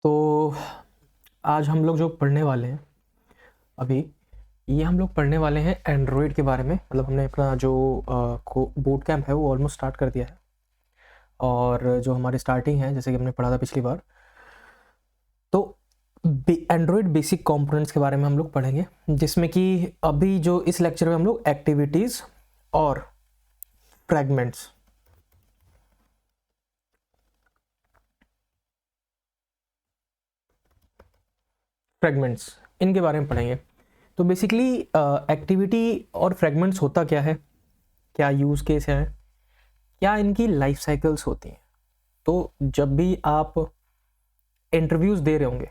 तो आज हम लोग जो पढ़ने वाले हैं अभी, ये हम लोग पढ़ने वाले हैं एंड्रॉयड के बारे में। मतलब हमने अपना जो बोट कैंप है वो ऑलमोस्ट स्टार्ट कर दिया है, और जो हमारी स्टार्टिंग है जैसे कि हमने पढ़ा था पिछली बार, तो एंड्रॉयड बेसिक कंपोनेंट्स के बारे में हम लोग पढ़ेंगे, जिसमें कि अभी जो इस लेक्चर में हम लोग एक्टिविटीज़ और फ्रैगमेंट्स इनके बारे में पढ़ेंगे। तो बेसिकली एक्टिविटी और फ्रैगमेंट्स होता क्या है, क्या यूज़ केस है, क्या इनकी लाइफ साइकिल्स होती हैं। तो जब भी आप इंटरव्यूज़ दे रहे होंगे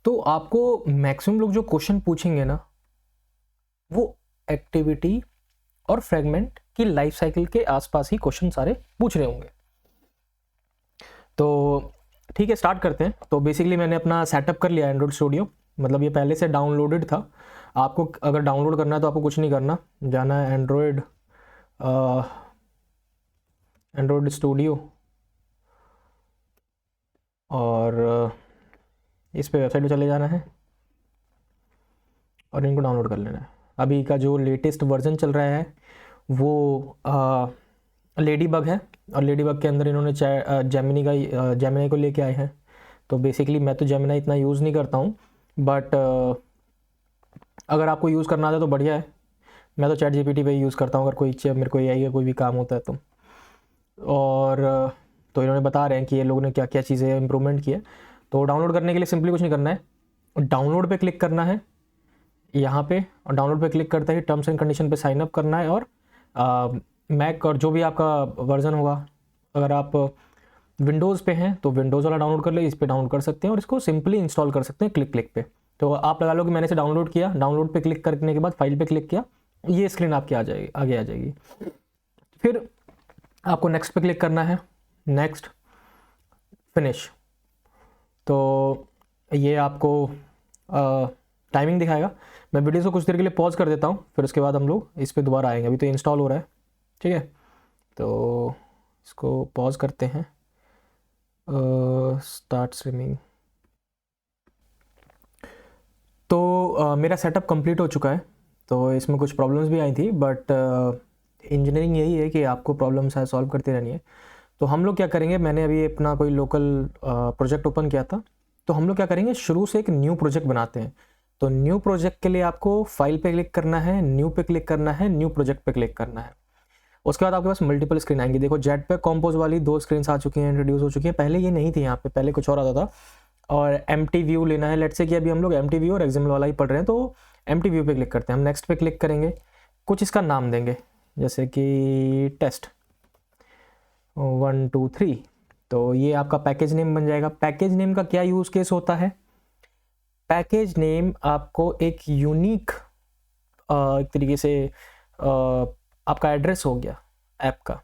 तो आपको मैक्सिमम लोग जो क्वेश्चन पूछेंगे ना, वो एक्टिविटी और फ्रैगमेंट की लाइफ साइकिल के आसपास ही क्वेश्चन सारे पूछ रहे होंगे। तो ठीक है, स्टार्ट करते हैं। तो बेसिकली मैंने अपना सेटअप कर लिया एंड्रॉयड स्टूडियो, मतलब ये पहले से डाउनलोडेड था। आपको अगर डाउनलोड करना है तो आपको कुछ नहीं करना, जाना है एंड्रॉयड स्टूडियो और इस पे वेबसाइट पे चले जाना है और इनको डाउनलोड कर लेना है। अभी का जो लेटेस्ट वर्जन चल रहा है वो लेडीबग है, और लेडीबग के अंदर इन्होंने जेमिनी को लेके आए हैं। तो बेसिकली मैं तो जेमिनी इतना यूज़ नहीं करता हूँ, बट अगर आपको यूज़ करना आता है तो बढ़िया है। मैं तो चैट जीपीटी पे यूज़ करता हूँ अगर मेरे को एआई का कोई भी काम होता है तो। और तो इन्होंने बता रहे हैं कि ये लोगों ने क्या क्या चीज़ें इंप्रूवमेंट की है। तो डाउनलोड करने के लिए सिंपली कुछ नहीं करना है, डाउनलोड पे क्लिक करना है यहाँ पे, और डाउनलोड पे क्लिक करते ही टर्म्स एंड कंडीशन पे साइन अप करना है। और मैक और जो भी आपका वर्जन होगा, अगर आप विंडोज़ पे हैं तो विंडोज़ वाला डाउनलोड कर ले, इस पे डाउनलोड कर सकते हैं और इसको सिंपली इंस्टॉल कर सकते हैं क्लिक पे। तो आप लगा लो कि मैंने इसे डाउनलोड किया, डाउनलोड पे क्लिक करने के बाद फाइल पे क्लिक किया, ये स्क्रीन आपकी आगे आ जाएगी। फिर आपको नेक्स्ट पे क्लिक करना है, नेक्स्ट, फिनिश। तो ये आपको टाइमिंग दिखाएगा। मैं वीडियो को कुछ देर के लिए पॉज कर देता हूँ, फिर उसके बाद हम लोग इस पे दोबारा आएंगे। अभी तो इंस्टॉल हो रहा है, ठीक है। तो इसको पॉज करते हैं, स्टार्ट स्ट्रीमिंग। तो मेरा सेटअप कंप्लीट हो चुका है। तो इसमें कुछ प्रॉब्लम्स भी आई थी, बट इंजीनियरिंग यही है कि आपको प्रॉब्लम्स है सॉल्व करती रहनी है। तो हम लोग क्या करेंगे, मैंने अभी अपना कोई लोकल प्रोजेक्ट ओपन किया था, तो हम लोग क्या करेंगे, शुरू से एक न्यू प्रोजेक्ट बनाते हैं। तो न्यू प्रोजेक्ट के लिए आपको फाइल पे क्लिक करना है, न्यू पे क्लिक करना है, न्यू प्रोजेक्ट पे क्लिक करना है। उसके बाद आपके पास मल्टीपल स्क्रीन आएंगी। देखो जेट पे कॉम्पोज वाली 2 स्क्रीन आ चुकी हैं, इंट्रोड्यूस हो चुकी है। पहले ये नहीं थी यहाँ पे, पहले कुछ और आता था। और एम्प्टी व्यू लेना है, लेट्स से कि अभी हम लोग एम्प्टी व्यू और एक्सएमएल वाला ही पढ़ रहे हैं, तो एम्प्टी व्यू पे क्लिक करते हैं। हम नेक्स्ट पे क्लिक करेंगे, कुछ इसका नाम देंगे जैसे कि टेस्ट 1 2 3। तो ये आपका पैकेज नेम बन जाएगा। पैकेज नेम का क्या यूज़ केस होता है, पैकेज नेम आपको एक यूनिक एक तरीके से आपका एड्रेस हो गया ऐप का।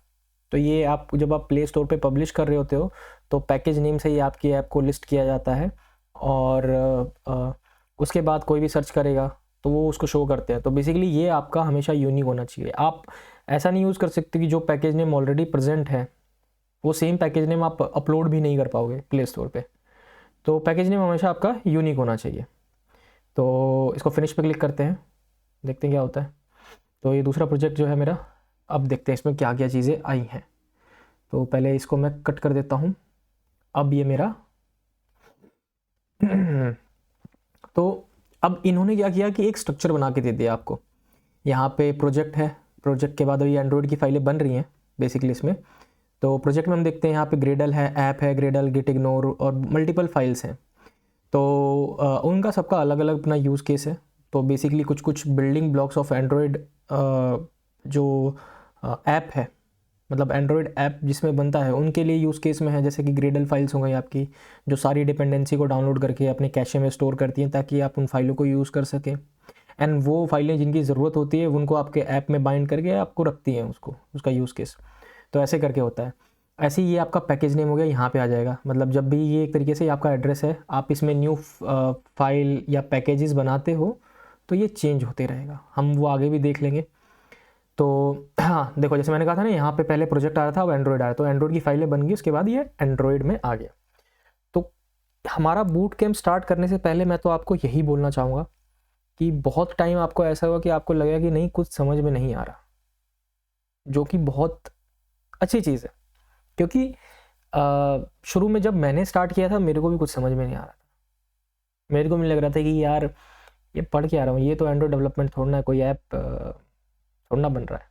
तो ये आप जब आप प्ले स्टोर पे पब्लिश कर रहे होते हो तो पैकेज नेम से ही आपकी ऐप को लिस्ट किया जाता है, और उसके बाद कोई भी सर्च करेगा तो वो उसको शो करते हैं। तो बेसिकली ये आपका हमेशा यूनिक होना चाहिए। आप ऐसा नहीं यूज़ कर सकते कि जो पैकेज नेम ऑलरेडी प्रेजेंट है वो सेम पैकेज नेम आप अपलोड भी नहीं कर पाओगे प्ले स्टोर पे। तो पैकेज नेम हमेशा आपका यूनिक होना चाहिए। तो इसको फिनिश पे क्लिक करते हैं, देखते हैं क्या होता है। तो ये दूसरा प्रोजेक्ट जो है मेरा, अब देखते हैं इसमें क्या क्या चीज़ें आई हैं। तो पहले इसको मैं कट कर देता हूँ। अब ये मेरा तो अब इन्होंने क्या किया कि एक स्ट्रक्चर बना के दे दिया आपको। यहाँ पे प्रोजेक्ट है, प्रोजेक्ट के बाद अभी एंड्रॉयड की फाइलें बन रही हैं बेसिकली इसमें। तो प्रोजेक्ट में हम देखते हैं यहाँ पे ग्रेडल है, ऐप है, ग्रेडल, गिट इग्नोर और मल्टीपल फाइल्स हैं। तो उनका सबका अलग अलग अपना यूज़ केस है। तो बेसिकली कुछ कुछ बिल्डिंग ब्लॉक्स ऑफ एंड्रॉयड जो ऐप है, मतलब एंड्रॉयड ऐप जिसमें बनता है उनके लिए यूज़ केस में है। जैसे कि ग्रेडल फाइल्स हो गई आपकी, जो सारी डिपेंडेंसी को डाउनलोड करके अपने कैशे में स्टोर करती हैं ताकि आप उन फाइलों को यूज़ कर सकें। एंड वो फाइलें जिनकी ज़रूरत होती है उनको आपके ऐप में बाइंड करके आपको रखती हैं उसका यूज़ केस। तो ऐसे करके होता है। ऐसे ही ये आपका पैकेज नेम हो गया, यहाँ पे आ जाएगा। मतलब जब भी ये एक तरीके से आपका एड्रेस है, आप इसमें न्यू फाइल या पैकेजेस बनाते हो तो ये चेंज होते रहेगा। हम वो आगे भी देख लेंगे। तो हाँ देखो, जैसे मैंने कहा था ना, यहाँ पे पहले प्रोजेक्ट आ रहा था, अब एंड्रॉयड आया, तो एंड्रॉयड की फाइलें बन गई, उसके बाद ये एंड्रॉयड में आ गया। तो हमारा बूट कैम्प स्टार्ट करने से पहले मैं तो आपको यही बोलना चाहूँगा कि बहुत टाइम आपको ऐसा हुआ कि आपको लगेगा कि नहीं कुछ समझ में नहीं आ रहा, जो कि बहुत अच्छी चीज़ है, क्योंकि शुरू में जब मैंने स्टार्ट किया था मेरे को भी कुछ समझ में नहीं आ रहा था। मेरे को भी लग रहा था कि यार ये पढ़ के आ रहा हूँ, ये तो एंड्रॉयड डेवलपमेंट थोड़ा ना, कोई ऐप थोड़ा ना बन रहा है।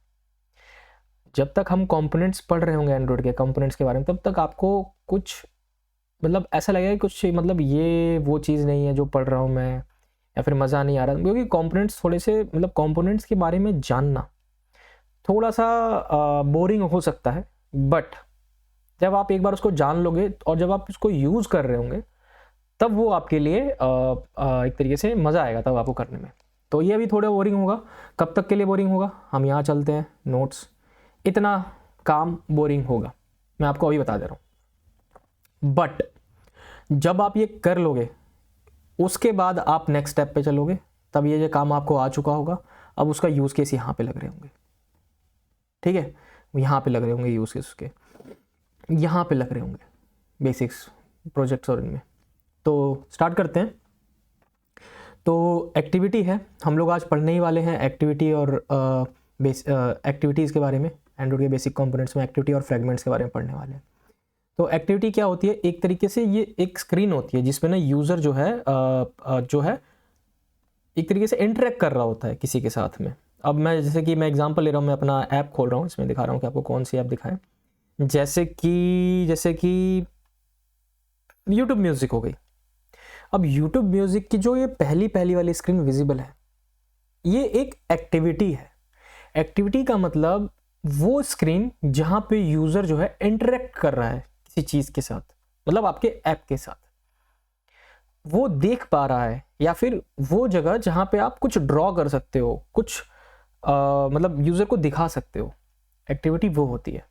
जब तक हम कंपोनेंट्स पढ़ रहे होंगे एंड्रॉयड के कंपोनेंट्स के बारे में, तब तक आपको कुछ मतलब ऐसा लगेगा कि कुछ मतलब ये वो चीज़ नहीं है जो पढ़ रहा हूँ मैं, या फिर मज़ा नहीं आ रहा, क्योंकि कंपोनेंट्स थोड़े से मतलब कंपोनेंट्स के बारे में जानना थोड़ा सा बोरिंग हो सकता है, बट जब आप एक बार उसको जान लोगे और जब आप उसको यूज़ कर रहे होंगे तब वो आपके लिए एक तरीके से मज़ा आएगा तब आपको करने में। तो ये अभी थोड़ा बोरिंग होगा। कब तक के लिए बोरिंग होगा, हम यहाँ चलते हैं नोट्स। इतना काम बोरिंग होगा, मैं आपको अभी बता दे रहा हूँ, बट जब आप ये कर लोगे उसके बाद आप नेक्स्ट स्टेप पे चलोगे, तब ये जो काम आपको आ चुका होगा, अब उसका यूज़ केस यहाँ पे लग रहे होंगे। ठीक है, यहाँ पे लग रहे होंगे यूज़ केस उसके, यहाँ पे लग रहे होंगे बेसिक्स प्रोजेक्ट्स और इनमें। तो स्टार्ट करते हैं। तो एक्टिविटी है, हम लोग आज पढ़ने ही वाले हैं एक्टिविटी और एक्टिविटीज़ के बारे में। एंड्रॉइड के बेसिक कंपोनेंट्स में एक्टिविटी और फ्रेगमेंट्स के बारे में पढ़ने वाले हैं। तो एक्टिविटी क्या होती है, एक तरीके से ये एक स्क्रीन होती है जिसमें ना यूज़र जो है एक तरीके से इंटरेक्ट कर रहा होता है किसी के साथ में। अब मैं जैसे कि मैं एग्जांपल ले रहा हूँ, मैं अपना ऐप खोल रहा हूँ, इसमें दिखा रहा हूँ कि आपको कौन सी ऐप दिखाएं। जैसे कि यूट्यूब म्यूज़िक हो गई। अब यूट्यूब म्यूज़िक की जो ये पहली वाली स्क्रीन विजिबल है, ये एक एक्टिविटी है। एक्टिविटी का मतलब वो स्क्रीन जहाँ पे यूज़र जो है इंटरेक्ट कर रहा है किसी चीज़ के साथ, मतलब आपके ऐप के साथ, वो देख पा रहा है, या फिर वो जगह जहाँ पे आप कुछ ड्रॉ कर सकते हो, कुछ मतलब यूज़र को दिखा सकते हो, एक्टिविटी वो होती है।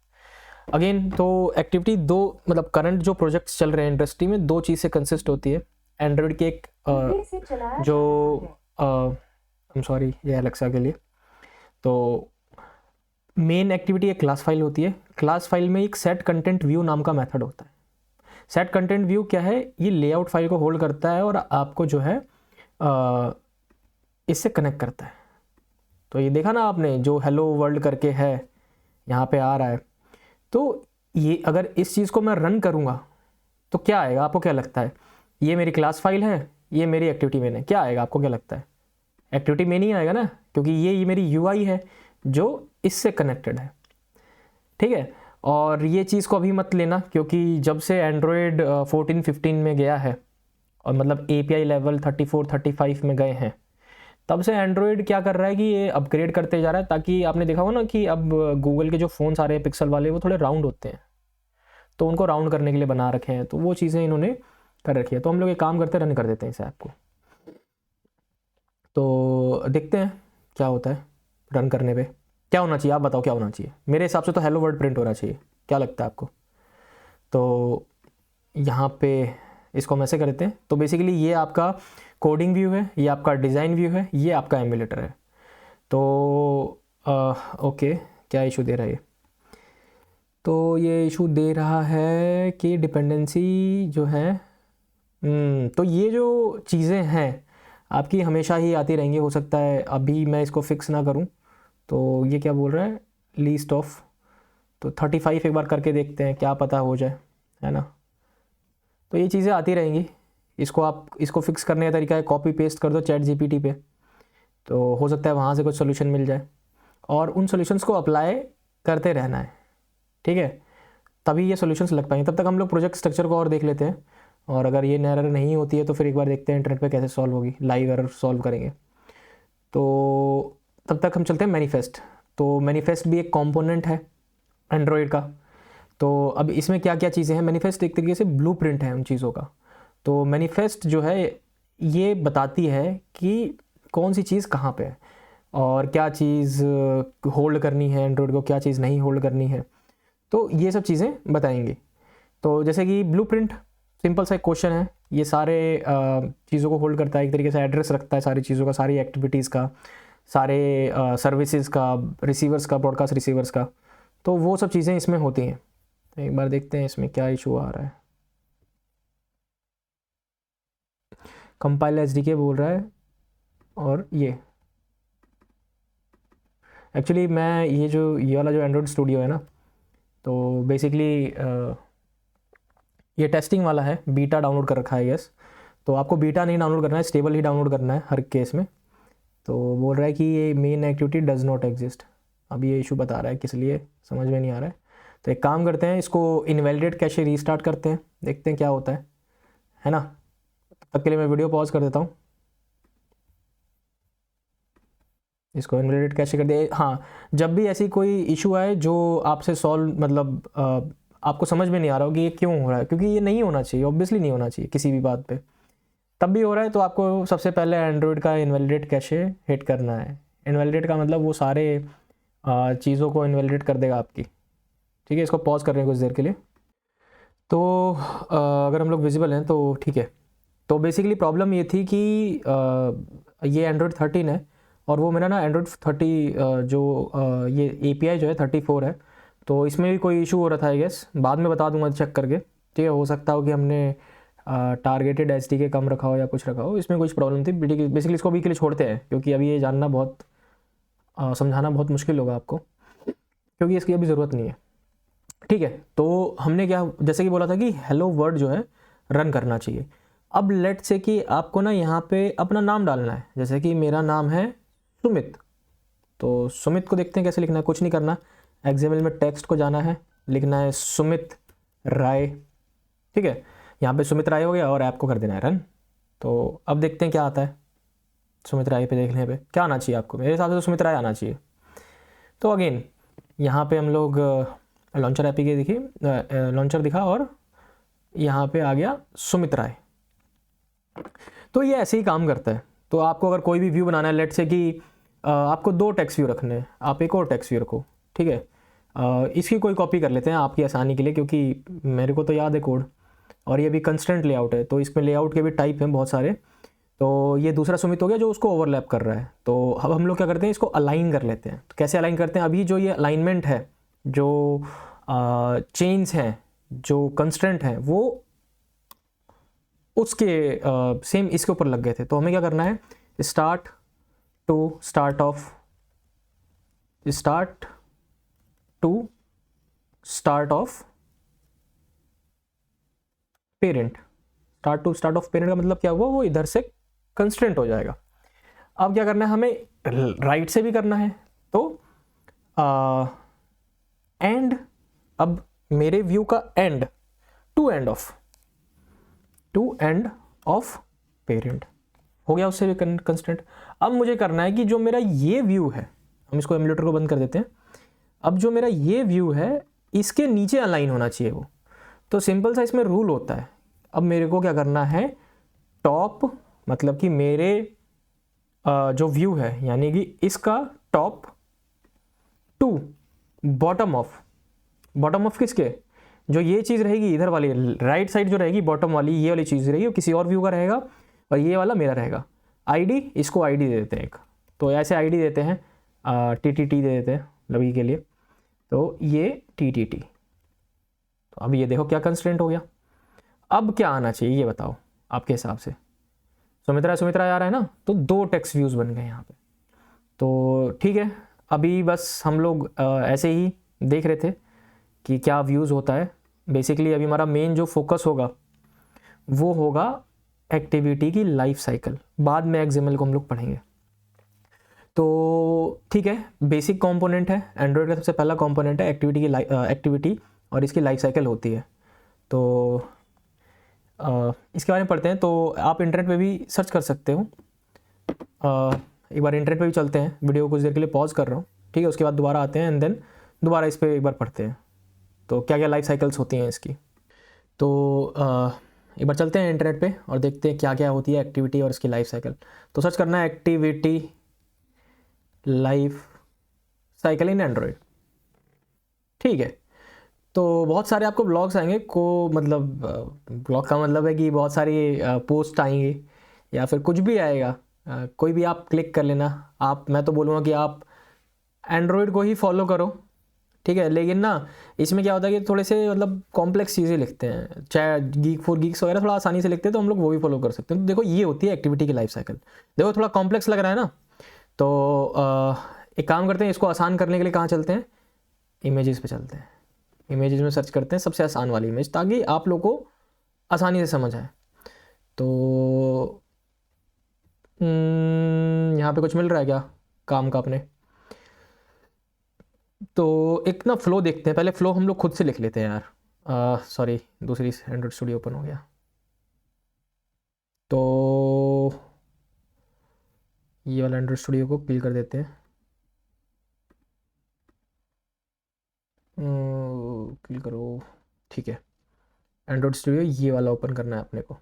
अगेन तो एक्टिविटी दो मतलब करंट जो प्रोजेक्ट्स चल रहे हैं इंडस्ट्री में, दो चीज़ से कंसिस्ट होती है। एंड्रॉयड के एक जो आई एम सॉरी ये एलेक्सा के लिए, तो मेन एक्टिविटी एक क्लास फाइल होती है। क्लास फाइल में एक सेट कंटेंट व्यू नाम का मेथड होता है। सेट कंटेंट व्यू क्या है, ये लेआउट फाइल को होल्ड करता है और आपको जो है इससे कनेक्ट करता है। तो ये देखा ना आपने, जो हेलो वर्ल्ड करके है यहाँ पे आ रहा है, तो ये अगर इस चीज़ को मैं रन करूँगा तो क्या आएगा, आपको क्या लगता है? ये मेरी क्लास फाइल है, ये मेरी एक्टिविटी मेन है, क्या आएगा आपको क्या लगता है? एक्टिविटी मेन ही आएगा ना, क्योंकि ये मेरी यूआई है जो इससे कनेक्टेड है। ठीक है, और ये चीज़ को अभी मत लेना, क्योंकि जब से एंड्रॉयड 14-15 में गया है और मतलब API लेवल 34-35 में गए हैं, तब से एंड्रॉयड क्या कर रहा है कि ये अपग्रेड करते जा रहा है, ताकि आपने देखा हो ना कि अब गूगल के जो फ़ोन्स आ रहे हैं पिक्सल वाले, वो थोड़े राउंड होते हैं, तो उनको राउंड करने के लिए बना रखे हैं, तो वो चीज़ें इन्होंने कर रखी है। तो हम लोग एक काम करते रन कर देते हैं इस ऐप को, तो देखते हैं क्या होता है रन करने पे। क्या होना चाहिए आप बताओ, क्या होना चाहिए? मेरे हिसाब से तो हेलो वर्ल्ड प्रिंट होना चाहिए, क्या लगता है आपको? तो यहाँ पे इसको हम ऐसे करते हैं। तो बेसिकली ये आपका कोडिंग व्यू है, ये आपका डिज़ाइन व्यू है, ये आपका एमुलेटर है। तो ओके, क्या इशू दे रहा है ये? तो ये इशू दे रहा है कि डिपेंडेंसी जो है, तो ये जो चीज़ें हैं आपकी हमेशा ही आती रहेंगी। हो सकता है अभी मैं इसको फिक्स ना करूं। तो ये क्या बोल रहा है, लीस्ट ऑफ, तो 35 एक बार करके देखते हैं, क्या पता हो जाए, है ना। तो ये चीज़ें आती रहेंगी। इसको फिक्स करने का तरीका है, कॉपी पेस्ट कर दो ChatGPT पे, तो हो सकता है वहाँ से कुछ सोल्यूशन मिल जाए, और उन सोल्यूशंस को अप्लाई करते रहना है। ठीक है, तभी ये सोल्यूशंस लग पाएंगे। तब तक हम लोग प्रोजेक्ट स्ट्रक्चर को और देख लेते हैं, और अगर ये एरर नहीं होती है तो फिर एक बार देखते हैं इंटरनेट पे कैसे सॉल्व होगी, लाइव एरर सॉल्व करेंगे। तो तब तक हम चलते हैं मैनिफेस्ट। तो मैनिफेस्ट भी एक कंपोनेंट है एंड्रॉयड का। तो अब इसमें क्या क्या चीज़ें हैं, मैनिफेस्ट एक तरीके से ब्लूप्रिंट है उन चीज़ों का। तो मैनिफेस्ट जो है ये बताती है कि कौन सी चीज़ कहाँ पे है, और क्या चीज़ होल्ड करनी है एंड्रॉयड को, क्या चीज़ नहीं होल्ड करनी है, तो ये सब चीज़ें बताएंगी। तो जैसे कि ब्लूप्रिंट सिंपल सा एक क्वेश्चन है, ये सारे चीज़ों को होल्ड करता है, एक तरीके से एड्रेस रखता है सारी चीज़ों का, सारी एक्टिविटीज़ का, सारे सर्विसेज का, रिसीवर्स का, ब्रॉडकास्ट रिसीवर्स का। तो वो सब चीज़ें इसमें होती हैं। एक बार देखते हैं इसमें क्या इशू आ रहा है। कंपाइल एसडीके बोल रहा है। और ये एक्चुअली मैं ये वाला जो एंड्रॉयड स्टूडियो है ना, तो बेसिकली ये टेस्टिंग वाला है, बीटा डाउनलोड कर रखा है यस। तो आपको बीटा नहीं डाउनलोड करना है, स्टेबल ही डाउनलोड करना है हर केस में। तो बोल रहा है कि ये main activity does not exist. अब ये इशू बता रहा है किस लिए, समझ में नहीं आ रहा है। तो एक काम करते हैं, इसको इनवैलिडेट कैशे रीस्टार्ट करते हैं, देखते हैं क्या होता है ना। तब तक के लिए मैं वीडियो पॉज कर देता हूँ, इसको इनवैलिडेट कैशे कर दे। हाँ, जब भी ऐसी कोई इशू आए जो आपसे सॉल्व मतलब आपको समझ में नहीं आ रहा हो कि ये क्यों हो रहा है, क्योंकि ये नहीं होना चाहिए, ऑब्वियसली नहीं होना चाहिए किसी भी बात पे, तब भी हो रहा है, तो आपको सबसे पहले एंड्रॉयड का इनवैलिडेट कैशे हिट करना है। इनवैलिडेट का मतलब वो सारे चीज़ों को इनवैलिडेट कर देगा आपकी। ठीक है, इसको पॉज कर रहे हैं कुछ देर के लिए। तो अगर हम लोग विजिबल हैं तो ठीक है। तो बेसिकली प्रॉब्लम ये थी कि ये एंड्रॉयड 13 है और वो मेरा ना एंड्रॉयड 30 ये API जो है 34 है। तो इसमें भी कोई इशू हो रहा था आई गेस, बाद में बता दूंगा चेक करके। ठीक है, हो सकता हो कि हमने टारगेटेड SDK कम रखा हो या कुछ रखा हो, इसमें कुछ प्रॉब्लम थी। बेसिकली इसको अभी के लिए छोड़ते हैं, क्योंकि अभी ये जानना बहुत समझाना बहुत मुश्किल होगा आपको, क्योंकि इसकी अभी ज़रूरत नहीं है। ठीक है, तो हमने क्या जैसे कि बोला था कि हेलो वर्ड जो है रन करना चाहिए। अब लेट से कि आपको ना यहाँ पे अपना नाम डालना है, जैसे कि मेरा नाम है सुमित। तो सुमित को देखते हैं कैसे लिखना है, कुछ नहीं करना, XML में टेक्स्ट को जाना है, लिखना है सुमित राय। ठीक है, यहाँ पे सुमित राय हो गया और ऐप को कर देना है रन। तो अब देखते हैं क्या आता है। सुमित राय पे देखने पे क्या आना चाहिए आपको, मेरे हिसाब से तो सुमित राय आना चाहिए। तो अगेन यहाँ पे हम लोग लॉन्चर ऐप के देखिए, लॉन्चर दिखा और यहाँ पे आ गया सुमित राय। तो ये ऐसे ही काम करता है। तो आपको अगर कोई भी व्यू बनाना है, लेट से कि आपको 2 टेक्स्ट व्यू रखने हैं, आप एक और टेक्स्ट व्यू रखो। ठीक है, इसकी कोई कॉपी कर लेते हैं आपकी आसानी के लिए, क्योंकि मेरे को तो याद है कोड, और ये भी कंस्टेंट लेआउट है, तो इसमें लेआउट के भी टाइप हैं बहुत सारे। तो ये दूसरा सुमित हो गया जो उसको ओवरलैप कर रहा है। तो अब हम लोग क्या करते हैं, इसको अलाइन कर लेते हैं। तो कैसे अलाइन करते हैं, अभी जो ये अलाइनमेंट है, जो चेन्स हैं, जो कंस्टेंट हैं, वो उसके सेम इसके ऊपर लग गए थे। तो हमें क्या करना है, start to start of parent. Start to start of parent का मतलब क्या हुआ, वो इधर से कंस्टेंट हो जाएगा। अब क्या करना है, हमें राइट से भी करना है। तो एंड, अब मेरे व्यू का end to end of parent हो गया, उससे भी कंस्टेंट। अब मुझे करना है कि जो मेरा ये व्यू है, हम इसको एमुलेटर को बंद कर देते हैं। अब जो मेरा ये व्यू है इसके नीचे अलाइन होना चाहिए वो। तो सिंपल सा इसमें रूल होता है। अब मेरे को क्या करना है, टॉप मतलब कि मेरे जो व्यू है यानी कि इसका टॉप टू बॉटम ऑफ किसके, जो ये चीज़ रहेगी इधर वाली राइट साइड जो रहेगी बॉटम वाली, ये वाली चीज़ रहेगी, वो किसी और व्यू का रहेगा और ये वाला मेरा रहेगा। आईडी, इसको आईडी दे देते हैं एक, तो ऐसे आईडी देते हैं, TTT दे देते हैं लवी के लिए। तो ये TTT। तो अब ये देखो क्या कंस्ट्रेंट हो गया। अब क्या आना चाहिए ये बताओ आपके हिसाब से। सुमित्रा आ रहा है ना, तो 2 टेक्स्ट व्यूज़ बन गए यहाँ पे। तो ठीक है, अभी बस हम लोग ऐसे ही देख रहे थे कि क्या व्यूज़ होता है। बेसिकली अभी हमारा मेन जो फोकस होगा वो होगा एक्टिविटी की लाइफ साइकिल, बाद में XML को हम लोग पढ़ेंगे। तो ठीक है, बेसिक कंपोनेंट है, एंड्रॉयड का सबसे पहला कंपोनेंट है एक्टिविटी और इसकी लाइफ साइकिल होती है। तो इसके बारे में पढ़ते हैं। तो आप इंटरनेट पे भी सर्च कर सकते हो। एक बार इंटरनेट पे भी चलते हैं, वीडियो को कुछ देर के लिए पॉज कर रहा हूँ, ठीक है, उसके बाद दोबारा आते हैं एंड देन दोबारा इस पर एक बार पढ़ते हैं तो क्या क्या लाइफ साइकिल्स होती हैं इसकी। तो एक बार चलते हैं इंटरनेट पे और देखते हैं क्या क्या होती है एक्टिविटी और इसकी लाइफ साइकिल। तो सर्च करना है activity life cycle in Android. ठीक है, तो बहुत सारे आपको ब्लॉग्स आएंगे को, मतलब ब्लॉग का मतलब है कि बहुत सारी पोस्ट आएंगी या फिर कुछ भी आएगा, कोई भी आप क्लिक कर लेना। मैं तो बोलूँगा कि आप एंड्रॉयड को ही फॉलो करो, ठीक है, लेकिन ना इसमें क्या होता है कि थोड़े से मतलब कॉम्प्लेक्स चीज़ें लिखते हैं, चाहे गीक फॉर गीक्स वगैरह थोड़ा आसानी से लिखते हैं, तो हम लोग वो भी फॉलो कर सकते हैं। तो देखो ये होती है एक्टिविटी की लाइफ साइकिल। देखो थोड़ा कॉम्प्लेक्स लग रहा है ना, तो एक काम करते हैं, इसको आसान करने के लिए कहाँ चलते हैं, इमेजेस पे चलते हैं। इमेजेस में सर्च करते हैं सबसे आसान वाली इमेज, ताकि आप लोग को आसानी से समझ आए। तो यहाँ पे कुछ मिल रहा है क्या काम का अपने? तो एक ना फ्लो देखते हैं, पहले फ्लो हम लोग खुद से लिख लेते हैं यार। सॉरी, दूसरी एंड्रॉइड स्टूडियो ओपन हो गया। तो ये वाला एंड्रॉइड स्टूडियो को क्लिक कर देते हैं, क्लिक करो, ठीक है। एंड्रॉइड स्टूडियो ये वाला ओपन करना है अपने को।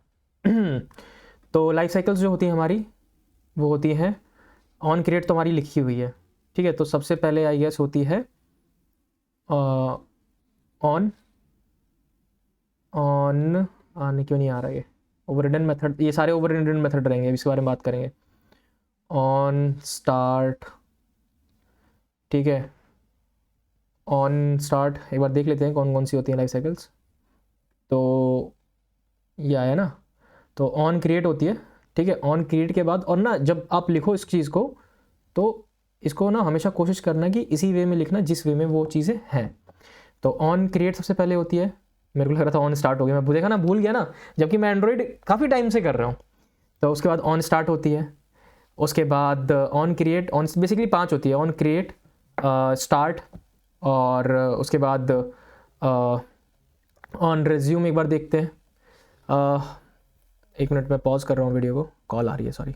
तो लाइफ साइकिल्स जो होती है हमारी, वो होती हैं ऑन क्रिएट, तो हमारी लिखी हुई है, ठीक है। तो सबसे पहले आई गेस होती है ऑन ऑन आने क्यों नहीं आ रहा, ये ओवररिडन मेथड, ये सारे ओवररिडन मेथड रहेंगे, इसके बारे में बात करेंगे। ऑन स्टार्ट, ठीक है, ऑन स्टार्ट एक बार देख लेते हैं कौन कौन सी होती हैं लाइफ साइकिल्स। तो ये आया ना, तो ऑन क्रिएट होती है, ठीक है। ऑन क्रिएट के बाद, और ना जब आप लिखो इस चीज़ को, तो इसको ना हमेशा कोशिश करना कि इसी वे में लिखना जिस वे में वो चीज़ें हैं। तो ऑन क्रिएट सबसे पहले होती है, मेरे को लग रहा था ऑन स्टार्ट हो गया, मैं देखा ना भूल गया ना, जबकि मैं एंड्रॉइड काफ़ी टाइम से कर रहा हूँ। तो उसके बाद ऑन स्टार्ट होती है, उसके बाद ऑन क्रिएट, ऑन बेसिकली 5 होती है, ऑन क्रिएट, स्टार्ट, और उसके बाद ऑन रिज्यूम एक बार देखते हैं। एक मिनट में पॉज कर रहा हूँ वीडियो को, कॉल आ रही है, सॉरी।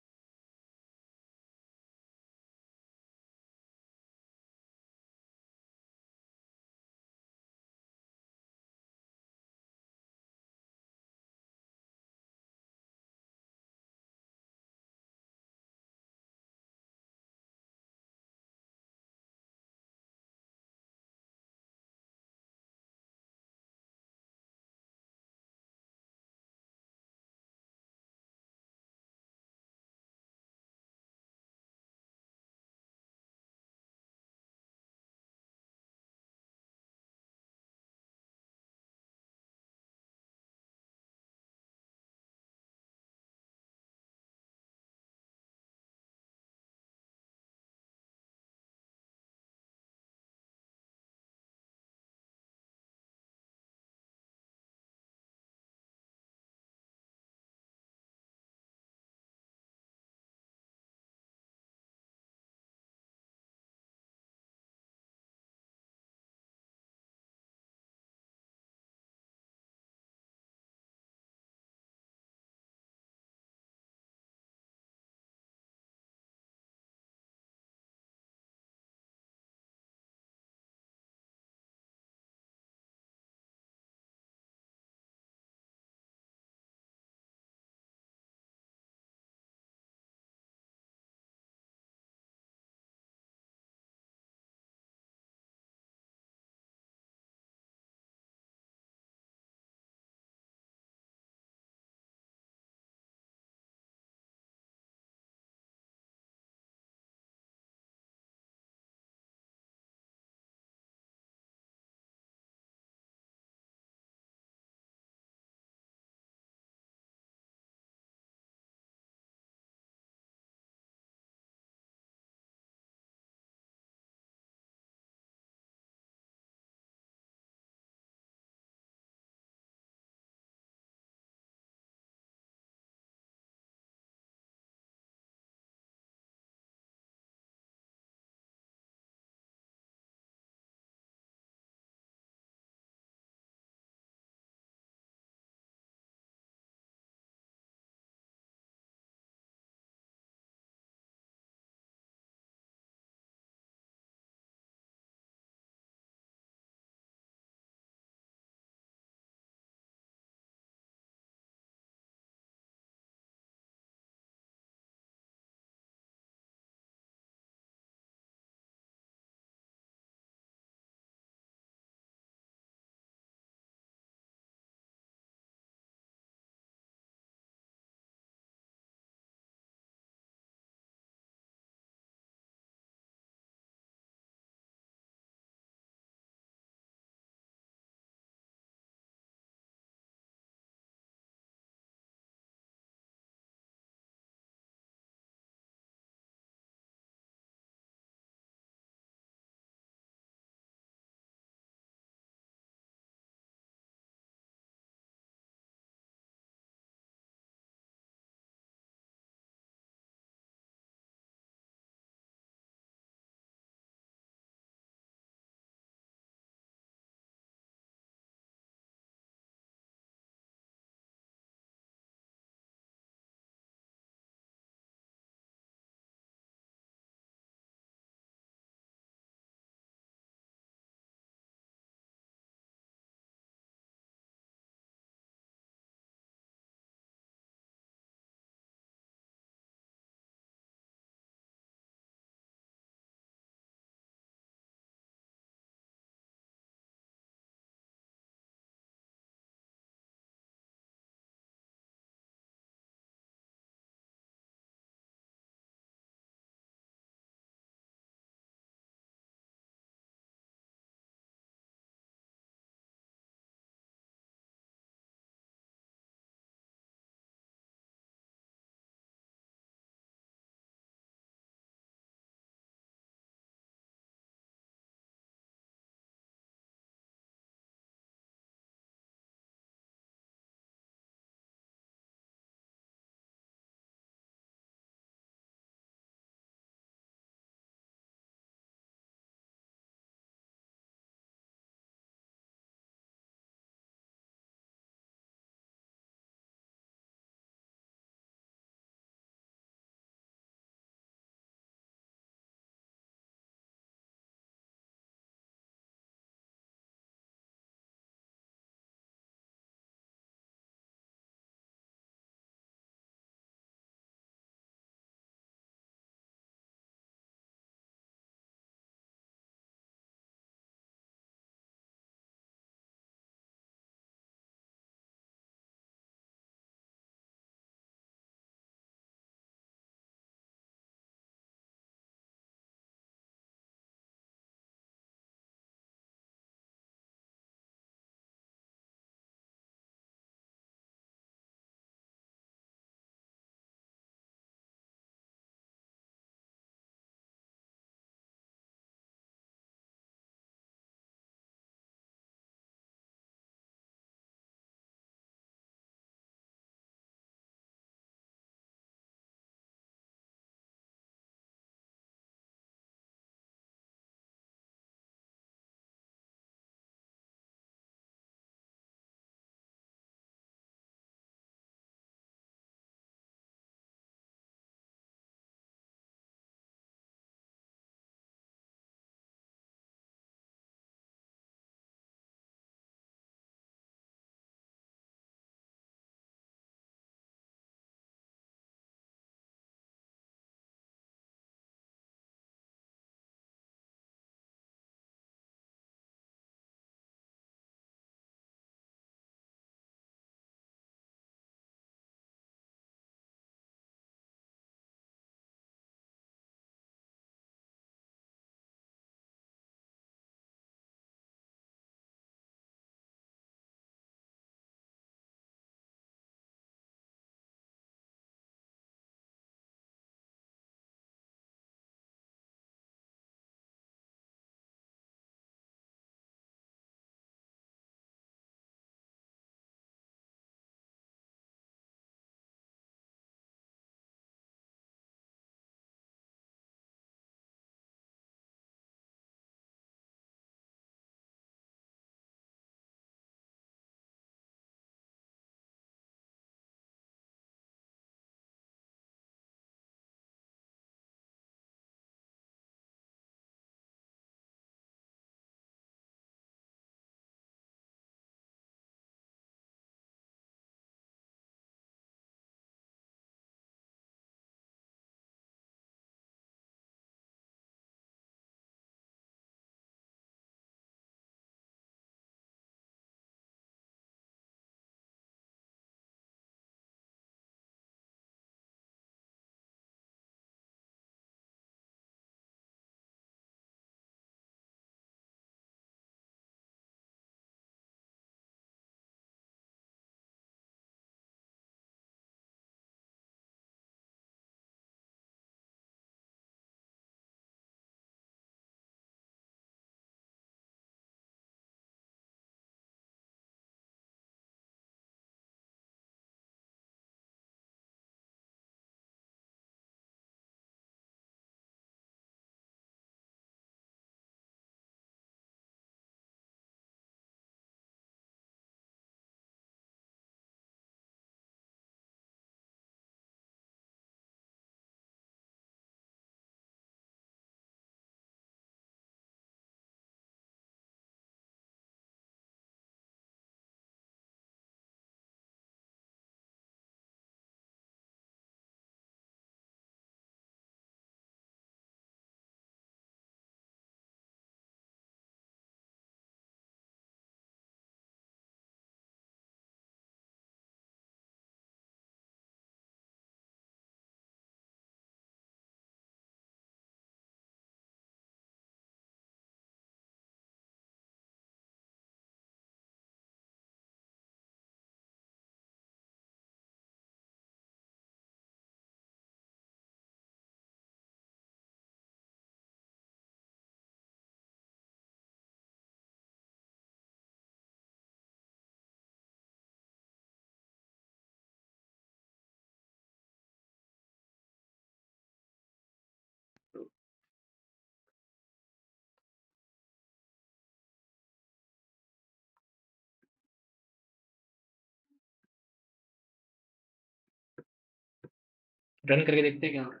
रन करके देखते हैं क्या हो रहा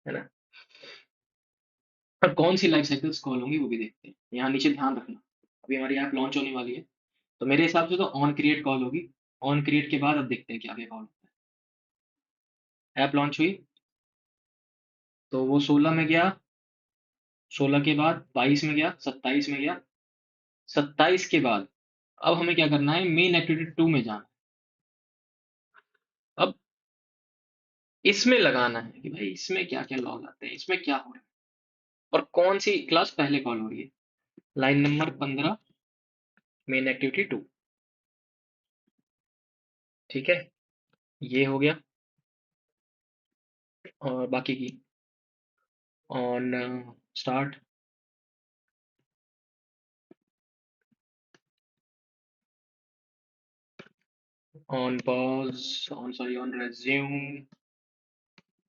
है ना। और कौन सी लाइफ साइकिल्स कॉल होंगी वो भी देखते हैं। यहाँ नीचे ध्यान रखना, अभी हमारी ऐप लॉन्च होने वाली है, तो मेरे हिसाब से तो ऑन क्रिएट कॉल होगी। ऑन क्रिएट के बाद अब देखते हैं क्या आगे कॉल होता है। ऐप लॉन्च हुई तो वो 16 में गया, 16 के बाद 22 में गया, 27 में गया, 27 के बाद अब हमें क्या करना है, मेन एक्टिविटी 2 में जाना है। अब इसमें लगाना है कि भाई इसमें क्या क्या लॉग आते हैं, इसमें क्या हो रहा है और कौन सी क्लास पहले कॉल हो रही है। Line number 15, main activity 2। ठीक है, ये हो गया। और बाकी की on start, on pause, on sorry on resume,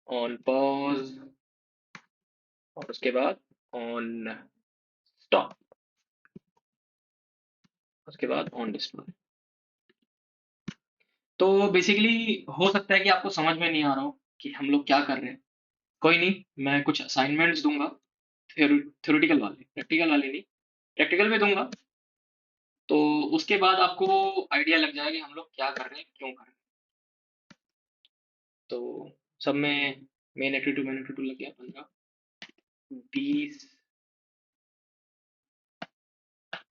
on pause, और उसके बाद ऑन स्टॉप, उसके बाद ऑन डिस्प्ले। तो बेसिकली हो सकता है कि आपको समझ में नहीं आ रहा हो कि हम लोग क्या कर रहे हैं। कोई नहीं, मैं कुछ असाइनमेंट्स दूंगा, थ्योरेटिकल वाले, प्रैक्टिकल वाले नहीं, प्रैक्टिकल में दूंगा। तो उसके बाद आपको आइडिया लग जाएगा कि हम लोग क्या कर रहे हैं, क्यों कर रहे हैं। तो सब में main activity two, main activity two लग गया 15, 20,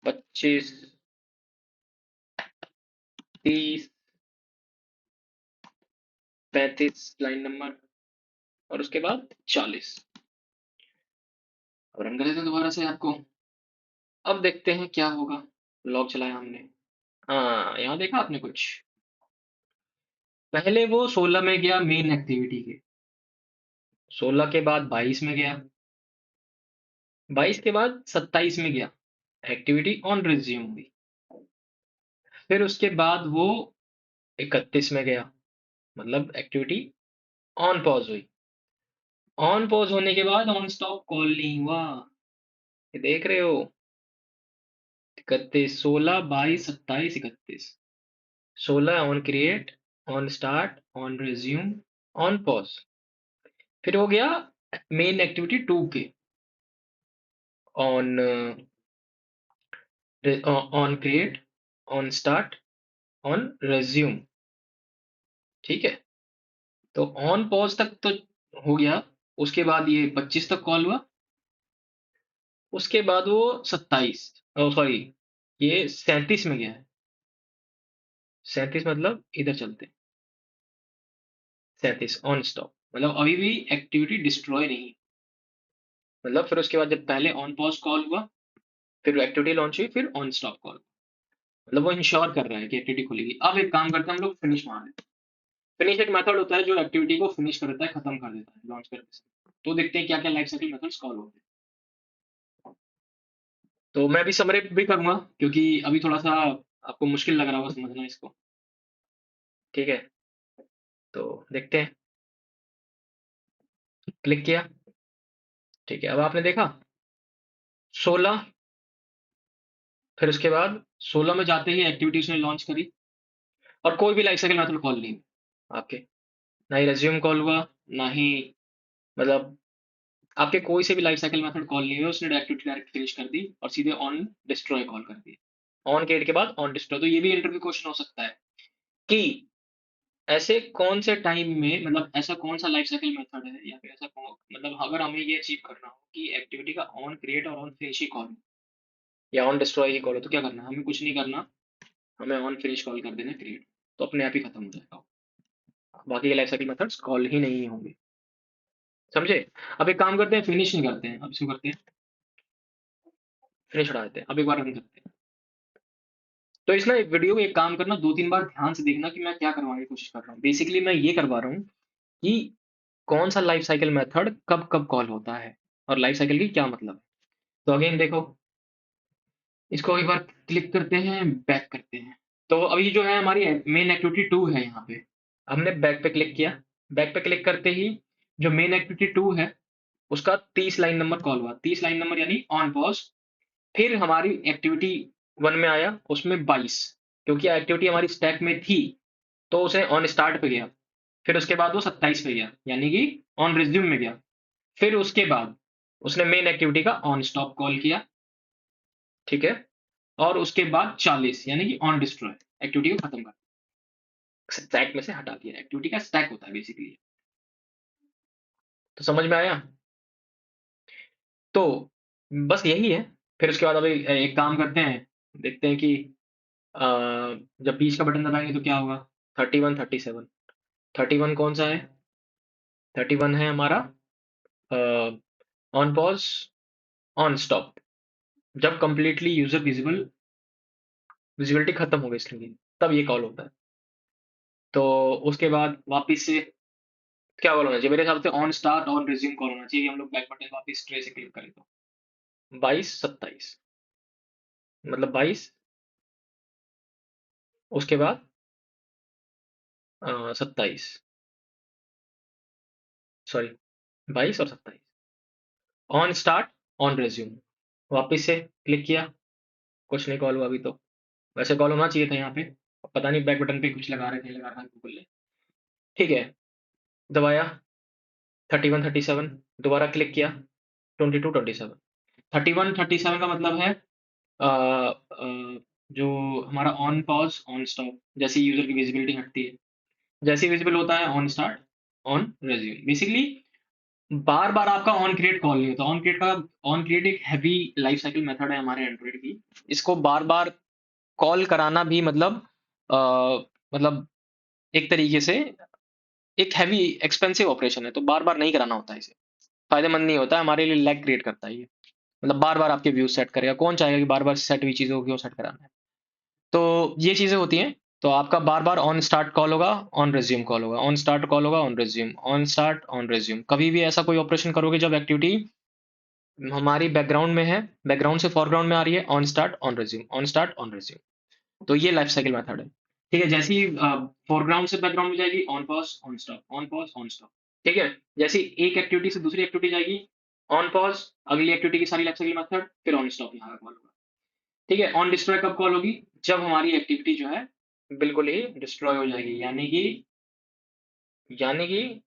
25, 30, 35 लाइन नंबर, और उसके बाद 40। अब रन कर देते हैं दोबारा से आपको। अब देखते हैं क्या होगा। लॉग चलाया हमने, हाँ यहाँ देखा आपने कुछ। पहले वो 16 में गया मेन एक्टिविटी के, 16 के बाद 22 में गया, 22 के बाद 27 में गया, एक्टिविटी ऑन रिज्यूम हुई। फिर उसके बाद वो 31 में गया, मतलब एक्टिविटी ऑन पॉज हुई। ऑन पॉज होने के बाद ऑन स्टॉप कॉल नहीं हुआ, ये देख रहे हो। 31, 16, 22, 27, 31, 16 on create, on start, on resume, on pause. फिर हो गया मेन एक्टिविटी 2 के, on on create, on start, on resume. ठीक है, तो ऑन पॉज तक तो हो गया। उसके बाद ये 25 तक कॉल हुआ, उसके बाद वो 27, सॉरी ये 37 में गया है। 37 मतलब इधर चलते हैं, 37 ऑन स्टॉप, मतलब अभी भी एक्टिविटी डिस्ट्रॉय नहीं। मतलब फिर उसके बाद जब पहले ऑन पॉज कॉल हुआ, फिर एक्टिविटी लॉन्च हुई, फिर ऑन स्टॉप कॉल, मतलब वो इंश्योर कर रहा है कि एक्टिविटी खुलेगी। अब एक काम करते हैं हम लोग, फिनिश मार लेते हैं। फिनिश एक मेथड होता है जो एक्टिविटी को फिनिश कर देता है, खत्म कर देता है लॉन्च करने से। तो देखते हैं क्या क्या लाइफ साइकिल मेथड्स कॉल होते हैं। तो मैं अभी समरी भी करूंगा क्योंकि अभी थोड़ा सा आपको मुश्किल लग रहा होगा समझना इसको। ठीक है, तो देखते हैं। क्लिक किया, ठीक है, अब आपने देखा 16, फिर उसके बाद 16 में जाते ही एक्टिविटी उसने लॉन्च करी, और कोई भी लाइफ साइकिल मेथड कॉल नहीं आपके, ना ही रेज्यूम कॉल हुआ, ना ही मतलब आपके कोई से भी लाइफ साइकिल मेथड कॉल नहीं हुआ। उसने एक्टिविटी डायरेक्ट फिनिश कर दी और सीधे ऑन डिस्ट्रॉय कॉल कर दी। ऑन क्रिएट के बाद ऑन डिस्ट्रॉय। तो ये भी इंटरव्यू क्वेश्चन हो सकता है कि ऐसे कौन से टाइम में, मतलब ऐसा कौन सा लाइफ साइकिल मेथड है, या फिर ऐसा मतलब अगर हमें ये अचीव करना हो कि एक्टिविटी का ऑन क्रिएट और ऑन फिनिश ही कॉल या ऑन डिस्ट्रॉय ही कॉल हो, तो क्या करना है, हमें कुछ नहीं करना, हमें ऑन फिनिश कॉल कर देना क्रिएट, तो अपने आप ही खत्म हो जाएगा। बाकी के लाइफ साइकिल मेथड्स कॉल ही नहीं होंगे, समझे। अब एक काम करते हैं, फिनिश नहीं करते हैं, अब इसको करते हैं फिनिश, उड़ा देते हैं। अब एक बार रन करते हैं। तो इस ना एक वीडियो में एक काम करना, 2-3 बार ध्यान से देखना कि मैं क्या करवाने की कोशिश कर रहा हूँ। बेसिकली मैं ये करवा रहा हूँ कि कौन सा लाइफ साइकिल मेथड कब कब कॉल होता है और लाइफ साइकिल की क्या मतलब है। तो अगेन देखो, इसको एक बार क्लिक करते हैं, बैक करते हैं। तो अभी जो है हमारी मेन एक्टिविटी 2 है यहाँ पे, हमने बैक पे क्लिक किया। बैक पे क्लिक करते ही जो मेन एक्टिविटी 2 है उसका 30 लाइन नंबर कॉल हुआ, 30 लाइन नंबर यानी ऑन पॉज। फिर हमारी एक्टिविटी 1 में आया, उसमें 22, क्योंकि एक्टिविटी हमारी स्टैक में थी तो उसे ऑन स्टार्ट पे गया। फिर उसके बाद वो 27 पे गया, यानी कि ऑन रिज्यूम में गया। फिर उसके बाद उसने मेन एक्टिविटी का ऑन स्टॉप कॉल किया, ठीक है, और उसके बाद 40 यानी कि ऑन डिस्ट्रॉय, एक्टिविटी को खत्म कर, स्टैक में से हटा दिया। एक्टिविटी का स्टैक होता है बेसिकली। तो समझ में आया? तो बस यही है। फिर उसके बाद अभी एक काम करते हैं, देखते हैं कि अ, जब बीच का बटन दबाएंगे तो क्या होगा। 31 37, 31 कौन सा है? 31 है हमारा ऑन पॉज ऑन स्टॉप, जब कंप्लीटली यूजर विजिबिलिटी खत्म हो गई स्ट्रिंग की, तब ये कॉल होता है। तो उसके बाद वापिस से क्या कॉल होना चाहिए मेरे हिसाब से? On start on resume call होना चाहिए। हम लोग बैक बटन वापिस ट्रे से क्लिक करें तो 22 27, मतलब 22, उसके बाद 27, सॉरी 22 और 27, ऑन स्टार्ट ऑन रिज्यूम, वापिस से क्लिक किया, कुछ नहीं कॉल हुआ अभी तो। वैसे कॉल होना चाहिए था यहाँ पे, पता नहीं बैक बटन पे कुछ लगा रहे थे, लगा रहा गूगल ने। ठीक है, दबाया 31 37, दोबारा क्लिक किया 22 27। 31 37 का मतलब है अ, जो हमारा ऑन पॉज ऑन स्टॉप, जैसे यूजर की विजिबिलिटी हटती है, जैसे विजिबल होता है on start on resume. Basically बार बार आपका ऑन क्रिएट कॉल नहीं होता। ऑन क्रिएट एक हैवी लाइफ साइकिल मेथड है हमारे एंड्रॉइड की। इसको बार बार कॉल कराना भी मतलब अ, मतलब एक तरीके से एक हैवी एक्सपेंसिव ऑपरेशन है, तो बार बार नहीं कराना होता है इसे। फायदेमंद नहीं होता, हमारे लिए लैग क्रिएट करता है ये। मतलब बार बार आपके व्यूज सेट करेगा, कौन चाहेगा कि बार बार सेट हुई चीजों को क्यों सेट कराना है। तो ये चीजें होती हैं। तो आपका बार बार ऑन स्टार्ट कॉल होगा, ऑन रिज्यूम कॉल होगा, ऑन स्टार्ट कॉल होगा, on resume, on start on resume. कभी भी ऐसा कोई ऑपरेशन करोगे जब एक्टिविटी हमारी बैकग्राउंड में है, बैकग्राउंड से फॉरग्राउंड में आ रही है, on start on resume, on start on resume. तो ये लाइफ साइकिल मेथड है। ठीक है, जैसे ही फोरग्राउंड से बैकग्राउंड में जाएगी, on pause on stop, on pause on stop. ठीक है, जैसे ही एक एक्टिविटी से दूसरी एक्टिविटी जाएगी, ऑन पॉज, अगली एक्टिविटी की सारी लाइफ साइकिल मेथड, फिर ऑन स्टॉप यहाँ का कॉल होगा। ठीक है, ऑन डिस्ट्रॉय कब कॉल होगी? जब हमारी एक्टिविटी जो है बिल्कुल ही डिस्ट्रॉय हो जाएगी, यानी कि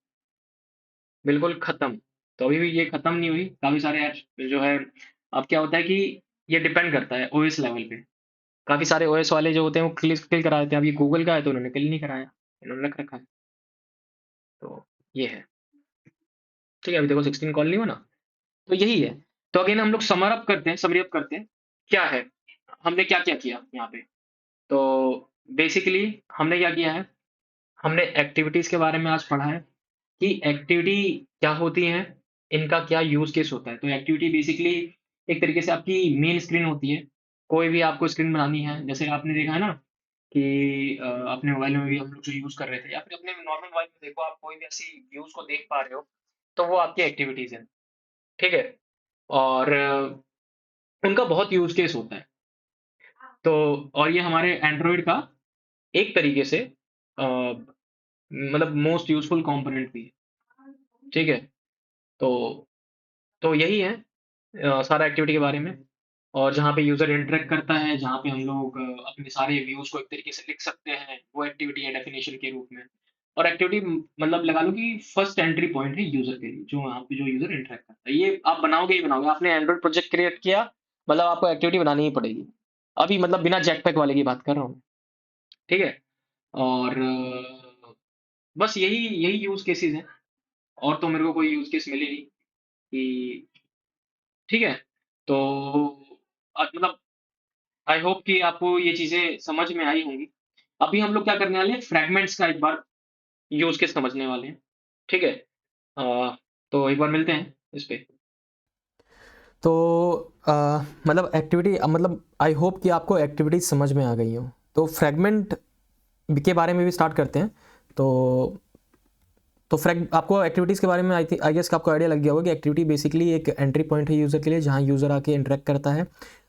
बिल्कुल खत्म। तो अभी भी ये खत्म नहीं हुई, काफी सारे ऐप्स जो है। अब क्या होता है कि ये डिपेंड करता है ओएस लेवल पे। काफी सारे ओएस वाले जो होते हैं वो किल करा देते हैं। अब ये गूगल का है तो उन्होंने किल नहीं कराया, इन्होंने रख रखा है। तो ये है। ठीक है, अभी देखो 16 कॉल नहीं हुआ ना। तो यही है। तो अगेन हम लोग समरी अप करते हैं, क्या है, हमने क्या क्या किया यहाँ पे। तो बेसिकली हमने क्या किया है, हमने एक्टिविटीज के बारे में आज पढ़ा है कि एक्टिविटी क्या होती है, इनका क्या यूज केस होता है। तो एक्टिविटी बेसिकली एक तरीके से आपकी मेन स्क्रीन होती है। कोई भी आपको स्क्रीन बनानी है, जैसे आपने देखा है ना कि अपने मोबाइल में भी हम लोग जो यूज कर रहे थे, या फिर अपने नॉर्मल मोबाइल में देखो, आप कोई भी ऐसी व्यूज को देख पा रहे हो, तो वो आपकी एक्टिविटीज है। ठीक है, और उनका बहुत यूज केस होता है। तो और ये हमारे एंड्रॉइड का एक तरीके से मतलब मोस्ट यूजफुल कंपोनेंट भी है। ठीक है, तो यही है सारा एक्टिविटी के बारे में। और जहाँ पे यूजर इंटरेक्ट करता है, जहाँ पे हम लोग अपने सारे व्यूज को एक तरीके से लिख सकते हैं, वो एक्टिविटी है डेफिनेशन के रूप में। और एक्टिविटी मतलब लगा लो कि फर्स्ट एंट्री पॉइंट है यूजर के लिए, जो वहाँ पे जो यूजर इंटरेक्ट करता है। ये आप बनाओगे ही बनाओगे। आपने एंड्रॉइड प्रोजेक्ट क्रिएट किया, मतलब आपको एक्टिविटी बनानी ही पड़ेगी। अभी मतलब बिना जैकपैक वाले की बात कर रहा हूँ। ठीक है, और बस यही यही यूज केसेस हैं। और तो मेरे को कोई यूज केस मिले नहीं कि। ठीक है, तो मतलब आई होप कि आपको ये चीजें समझ में आई होंगी। अभी हम लोग क्या करने वाले हैं, फ्रैगमेंट्स का एक बार यूज केस समझने वाले हैं। ठीक है, तो एक बार मिलते हैं इस पे। तो मतलब एक्टिविटी मतलब आई होप कि आपको एक्टिविटीज समझ में आ गई हो। तो फ्रैगमेंट के बारे में भी स्टार्ट करते हैं। तो आपको एक्टिविटीज़ के बारे में आई गेस आपको आइडिया लग गया होगा कि एक्टिविटी बेसिकली एक एंट्री पॉइंट है यूज़र के लिए, जहाँ यूज़र आके इंटरेक्ट करता है।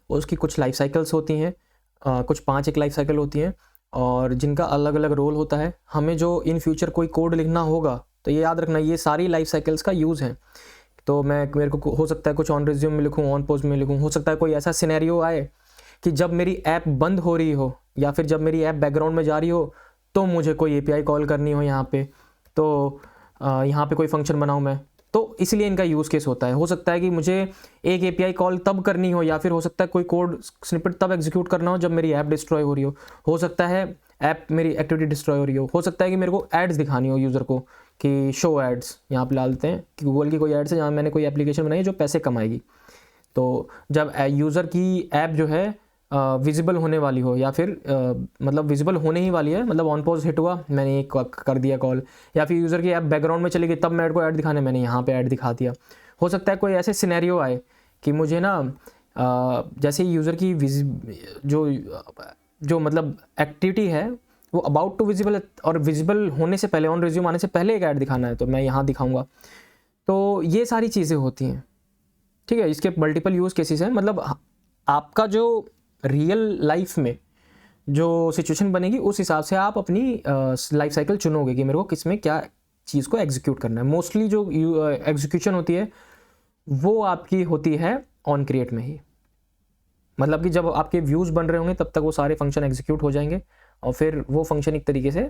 उसकी कुछ लाइफ साइकिल्स होती हैं, कुछ 5 एक लाइफ साइकिल होती हैं, और जिनका अलग अलग रोल होता है। हमें जो इन फ्यूचर कोई कोड लिखना होगा, तो ये याद रखना, ये सारी लाइफ साइकिल्स का यूज़ है। तो मेरे को हो सकता है कुछ ऑन रिज्यूम में लिखूँ, ऑन पोज में लिखूँ। हो सकता है कोई ऐसा सिनेरियो आए कि जब मेरी ऐप बंद हो रही हो, या फिर जब मेरी ऐप बैकग्राउंड में जा रही हो, तो मुझे कोई एपीआई कॉल करनी हो यहाँ पे। तो यहाँ पे कोई फंक्शन बनाऊँ मैं, तो इसलिए इनका यूज़ केस होता है। हो सकता है कि मुझे एक एपीआई कॉल तब करनी हो, या फिर हो सकता है कोई कोड स्निपेट तब एग्जीक्यूट करना हो जब मेरी ऐप डिस्ट्रॉय हो रही हो सकता है ऐप मेरी एक्टिविटी डिस्ट्रॉय हो रही हो सकता है कि मेरे को एड्स दिखानी हो यूज़र को कि शो एड्स, यहाँ पे डाल देते हैं कि गूगल की कोई एड्स है जहाँ मैंने कोई एप्लीकेशन बनाई है जो पैसे कमाएगी। तो जब यूज़र की ऐप जो है विजिबल होने वाली हो, या फिर मतलब विजिबल होने ही वाली है, मतलब ऑन पॉज हिट हुआ, मैंने एक कर दिया कॉल, या फिर यूज़र की ऐप बैकग्राउंड में चली गई तब मेरे को ऐड दिखाने, मैंने यहाँ पे ऐड दिखा दिया। हो सकता है कोई ऐसे सिनेरियो आए कि मुझे ना जैसे यूज़र की जो मतलब एक्टिविटी है वो अबाउट टू विजिबल और विजिबल होने से पहले, ऑन रिज्यूम आने से पहले एक ऐड दिखाना है, तो मैं यहाँ दिखाऊँगा। तो ये सारी चीज़ें होती हैं, ठीक है। इसके मल्टीपल यूज़ केसेस हैं, मतलब आपका जो रियल लाइफ में जो सिचुएशन बनेगी उस हिसाब से आप अपनी लाइफ साइकिल चुनोगे कि मेरे को किस में क्या चीज़ को एग्जीक्यूट करना है। मोस्टली जो एग्जीक्यूशन होती है वो आपकी होती है ऑन क्रिएट में ही, मतलब कि जब आपके व्यूज़ बन रहे होंगे तब तक वो सारे फंक्शन एग्जीक्यूट हो जाएंगे, और फिर वो फंक्शन एक तरीके से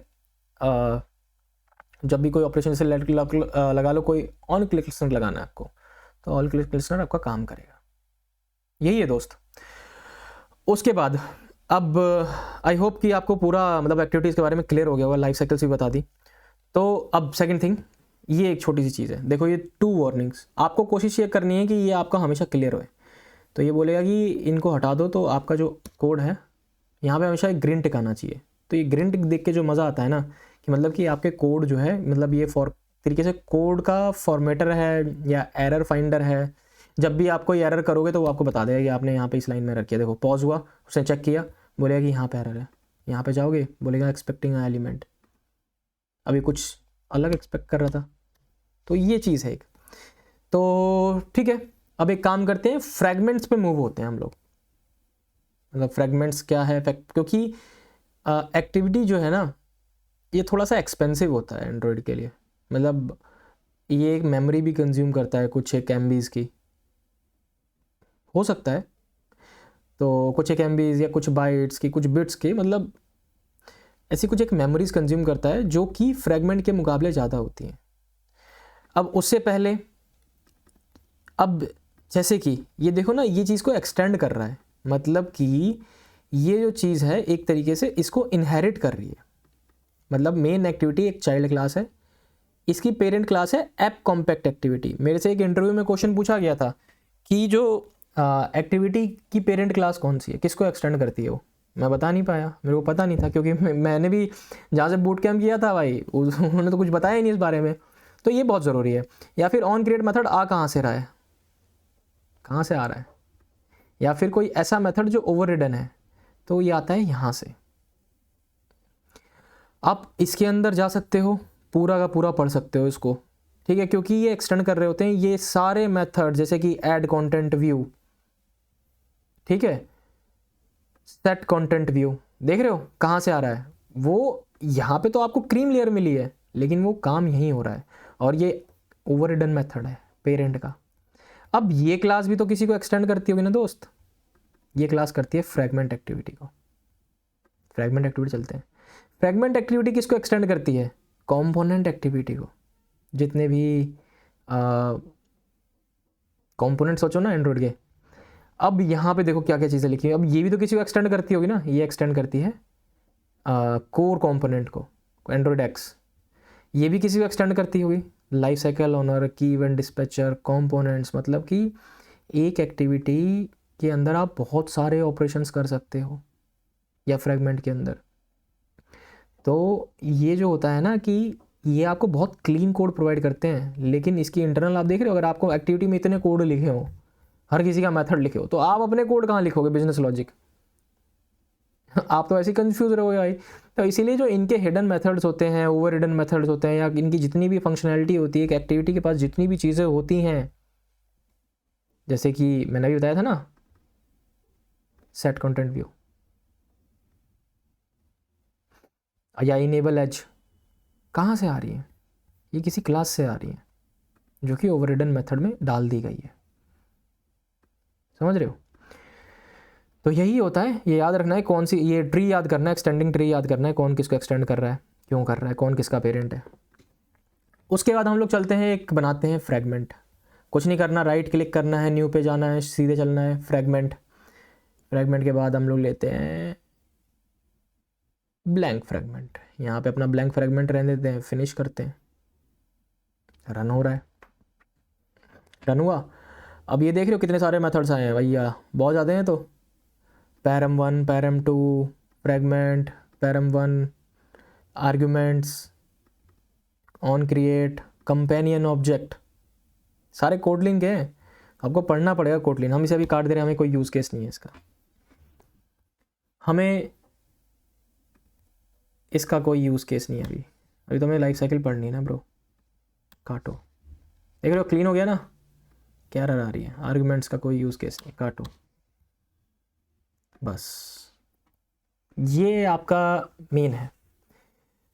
जब भी कोई ऑपरेशन से लगा लो, कोई ऑन क्लिक लिस्नर लगाना है आपको, तो ऑन क्लिक लिस्नर आपका काम करेगा। यही है दोस्त। उसके बाद अब आई होप कि आपको पूरा मतलब एक्टिविटीज़ के बारे में क्लियर हो गया होगा, लाइफ साइकिल्स भी बता दी। तो अब सेकंड थिंग, ये एक छोटी सी चीज़ है, देखो ये 2 वार्निंग्स, आपको कोशिश ये करनी है कि ये आपका हमेशा क्लियर होए। तो ये बोलेगा कि इनको हटा दो, तो आपका जो कोड है यहाँ पे हमेशा एक ग्रीन टिक आना चाहिए। तो ये ग्रीन टिक देख के जो मज़ा आता है ना, कि मतलब कि आपके कोड जो है, मतलब ये तरीके से कोड का फॉर्मेटर है या एरर फाइंडर है। जब भी आप कोई एरर करोगे तो वो आपको बता देगा कि आपने यहाँ पे इस लाइन में एरर किया। देखो पॉज हुआ, उसने चेक किया, बोलेगा कि यहाँ पे एरर है, यहाँ पे जाओगे बोलेगा एक्सपेक्टिंग एलिमेंट, अभी कुछ अलग एक्सपेक्ट कर रहा था। तो ये चीज़ है एक। तो ठीक है, अब एक काम करते हैं, फ्रैगमेंट्स पे मूव होते हैं हम लोग। मतलब फ्रैगमेंट्स क्या है, क्योंकि एक्टिविटी जो है ना ये थोड़ा सा एक्सपेंसिव होता है एंड्रॉयड के लिए, मतलब ये एक मेमोरी भी कंज्यूम करता है, कुछ एक MBs की हो सकता है, तो कुछ एक MBs या कुछ बाइट्स की, कुछ बिट्स की, मतलब ऐसी कुछ एक मेमोरीज कंज्यूम करता है जो कि फ्रैगमेंट के मुकाबले ज़्यादा होती हैं। अब उससे पहले, अब जैसे कि ये देखो ना, ये चीज़ को एक्सटेंड कर रहा है, मतलब कि ये जो चीज़ है एक तरीके से इसको इनहेरिट कर रही है। मतलब मेन एक्टिविटी एक चाइल्ड क्लास है, इसकी पेरेंट क्लास है ऐप कॉम्पैक्ट एक्टिविटी। मेरे से एक इंटरव्यू में क्वेश्चन पूछा गया था कि जो एक्टिविटी की पेरेंट क्लास कौन सी है, किसको एक्सटेंड करती है वो, मैं बता नहीं पाया, मेरे को पता नहीं था, क्योंकि मैंने भी जहाँ से बूट कैम्प किया था भाई उन्होंने तो कुछ बताया ही नहीं इस बारे में। तो ये बहुत ज़रूरी है। या फिर ऑन क्रिएट मेथड आ कहाँ से रहा है, कहाँ से आ रहा है, या फिर कोई ऐसा मेथड जो ओवररिडन है, तो ये आता है यहाँ से। आप इसके अंदर जा सकते हो, पूरा का पूरा पढ़ सकते हो इसको, ठीक है, क्योंकि ये एक्सटेंड कर रहे होते हैं ये सारे मेथड, जैसे कि ऐड कंटेंट व्यू, ठीक है, सेट कंटेंट व्यू, देख रहे हो कहाँ से आ रहा है वो। यहाँ पे तो आपको क्रीम लेयर मिली है, लेकिन वो काम यहीं हो रहा है, और ये ओवररिडन मेथड है पेरेंट का। अब ये क्लास भी तो किसी को एक्सटेंड करती होगी ना दोस्त, ये क्लास करती है फ्रैगमेंट एक्टिविटी को। फ्रैगमेंट एक्टिविटी चलते हैं, फ्रैगमेंट एक्टिविटी किसको एक्सटेंड करती है, कंपोनेंट एक्टिविटी को। जितने भी कंपोनेंट सोचो ना एंड्रॉयड के, अब यहाँ पे देखो क्या क्या चीज़ें लिखी है। अब ये भी तो किसी को एक्सटेंड करती होगी ना, ये एक्सटेंड करती है कोर कंपोनेंट को, एंड्रॉयड एक्स, ये भी किसी को एक्सटेंड करती होगी। लाइफ साइकिल ओनर, की इवेंट डिस्पैचर, कंपोनेंट्स, मतलब कि एक एक्टिविटी के अंदर आप बहुत सारे ऑपरेशंस कर सकते हो या फ्रैगमेंट के अंदर। तो ये जो होता है ना कि ये आपको बहुत क्लीन कोड प्रोवाइड करते हैं, लेकिन इसकी इंटरनल आप देख रहे हो, अगर आपको एक्टिविटी में इतने कोड लिखे हो, हर किसी का मेथड लिखे हो, तो आप अपने कोड कहाँ लिखोगे, बिजनेस लॉजिक आप तो ऐसे कंफ्यूज रहोगे भाई। तो इसीलिए जो इनके हिडन मेथड्स होते हैं, ओवर हिडन मेथड्स होते हैं, या इनकी जितनी भी फंक्शनैलिटी होती है, एक एक्टिविटी के पास जितनी भी चीज़ें होती हैं, जैसे कि मैंने भी बताया था ना, सेट कंटेंट व्यू या इनेबल एज, कहाँ से आ रही है, ये किसी क्लास से आ रही है जो कि ओवररिडन मेथड में डाल दी गई है, समझ रहे हो। तो यही होता है, ये याद रखना है, कौन सी, ये ट्री याद करना है, एक्सटेंडिंग ट्री याद करना है, कौन किसको एक्सटेंड कर रहा है, क्यों कर रहा है, कौन किसका पेरेंट है। उसके बाद हम लोग चलते हैं, एक बनाते हैं फ्रेगमेंट। कुछ नहीं करना, राइट क्लिक करना है, न्यू पे जाना है, सीधे चलना है, फ्रेगमेंट। फ्रेगमेंट के बाद हम लोग लेते हैं ब्लैंक फ्रेगमेंट। यहाँ पे अपना ब्लैंक फ्रेगमेंट रहने देते हैं, फिनिश करते हैं। रन हो रहा है, रन हुआ। अब ये देख रहे हो कितने सारे मेथड्स आए हैं भैया, बहुत ज़्यादा हैं। तो param 1, param 2, fragment, param 1, arguments, on create, companion object, सारे कोडलिंग हैं। आपको पढ़ना पड़ेगा कोडलिंग। हम इसे अभी काट दे रहे हैं, हमें कोई यूज़ केस नहीं है इसका, हमें इसका कोई यूज़ केस नहीं है अभी। अभी तो हमें लाइफ साइकिल पढ़नी है ना ब्रो। काटो, देख रहे हो क्लीन हो गया ना, क्या एरर आ रही है। आर्गुमेंट्स का कोई यूज़ केस नहीं, काटो बस। ये आपका मेन है।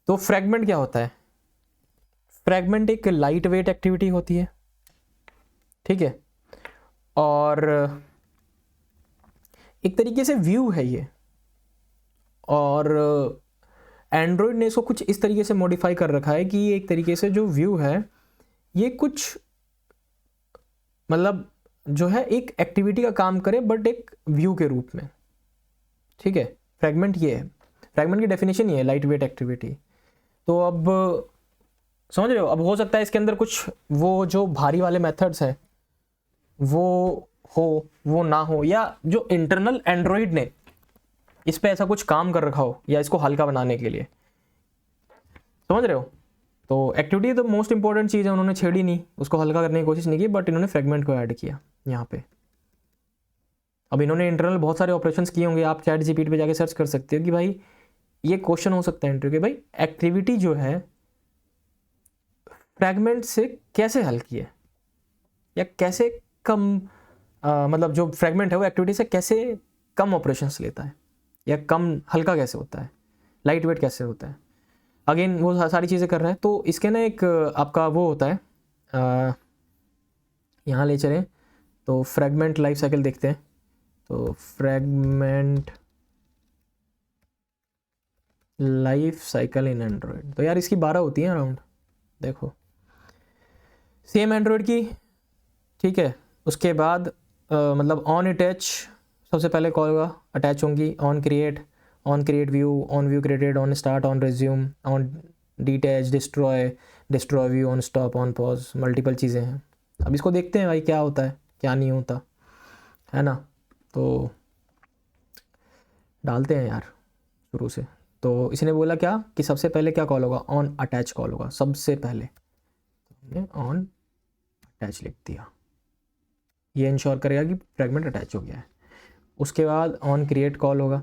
तो फ्रेगमेंट क्या होता है? फ्रेगमेंट एक लाइट वेट एक्टिविटी होती है, ठीक है, और एक तरीके से व्यू है ये। और एंड्रॉयड ने इसको कुछ इस तरीके से मॉडिफाई कर रखा है कि ये एक तरीके से जो व्यू है ये कुछ मतलब जो है एक एक्टिविटी का काम करे, बट एक व्यू के रूप में, ठीक है। फ्रेगमेंट ये है, फ्रेगमेंट की डेफिनेशन ये है, लाइट वेट एक्टिविटी। तो अब समझ रहे हो, अब हो सकता है इसके अंदर कुछ वो जो भारी वाले मेथड्स हैं वो हो, वो ना हो, या जो इंटरनल एंड्रॉयड ने इस पे ऐसा कुछ काम कर रखा हो, या इसको हल्का बनाने के लिए, समझ रहे हो। तो एक्टिविटी तो मोस्ट इंपॉर्टेंट चीज़ है, उन्होंने छेड़ी नहीं, उसको हल्का करने की कोशिश नहीं की, बट इन्होंने फ्रेगमेंट को ऐड किया यहाँ पे। अब इन्होंने इंटरनल बहुत सारे ऑपरेशंस किए होंगे, आप चैट जीपीटी पे जाके सर्च कर सकते हो कि भाई ये क्वेश्चन हो सकता है इंटरव्यू के, भाई एक्टिविटी जो है फ्रेगमेंट से कैसे हल की है, या कैसे कम मतलब जो फ्रेगमेंट है वो एक्टिविटी से कैसे कम ऑपरेशंस लेता है, या कम हल्का कैसे होता है, लाइट वेट कैसे होता है। अगेन वो सारी चीज़ें कर रहा है। तो इसके ना एक आपका वो होता है, यहाँ ले चलें तो फ्रेगमेंट लाइफ साइकिल देखते हैं। तो fragment life cycle in Android, तो यार इसकी 12 होती हैं अराउंड, देखो सेम एंड्रॉयड की, ठीक है। उसके बाद मतलब ऑन अटैच सबसे पहले कॉल होगा, अटैच होंगी, on create view, on view created, on start, on resume, on detach, destroy view, on stop, on pause, multiple चीज़ें हैं। अब इसको देखते हैं भाई क्या होता है क्या नहीं होता है ना। तो डालते हैं यार शुरू से। तो इसने बोला क्या कि सबसे पहले क्या कॉल होगा, ऑन अटैच कॉल होगा सबसे पहले, हमने ऑन अटैच लिख दिया, ये इंश्योर करेगा कि फ्रेगमेंट अटैच हो गया है। उसके बाद ऑन क्रिएट कॉल होगा,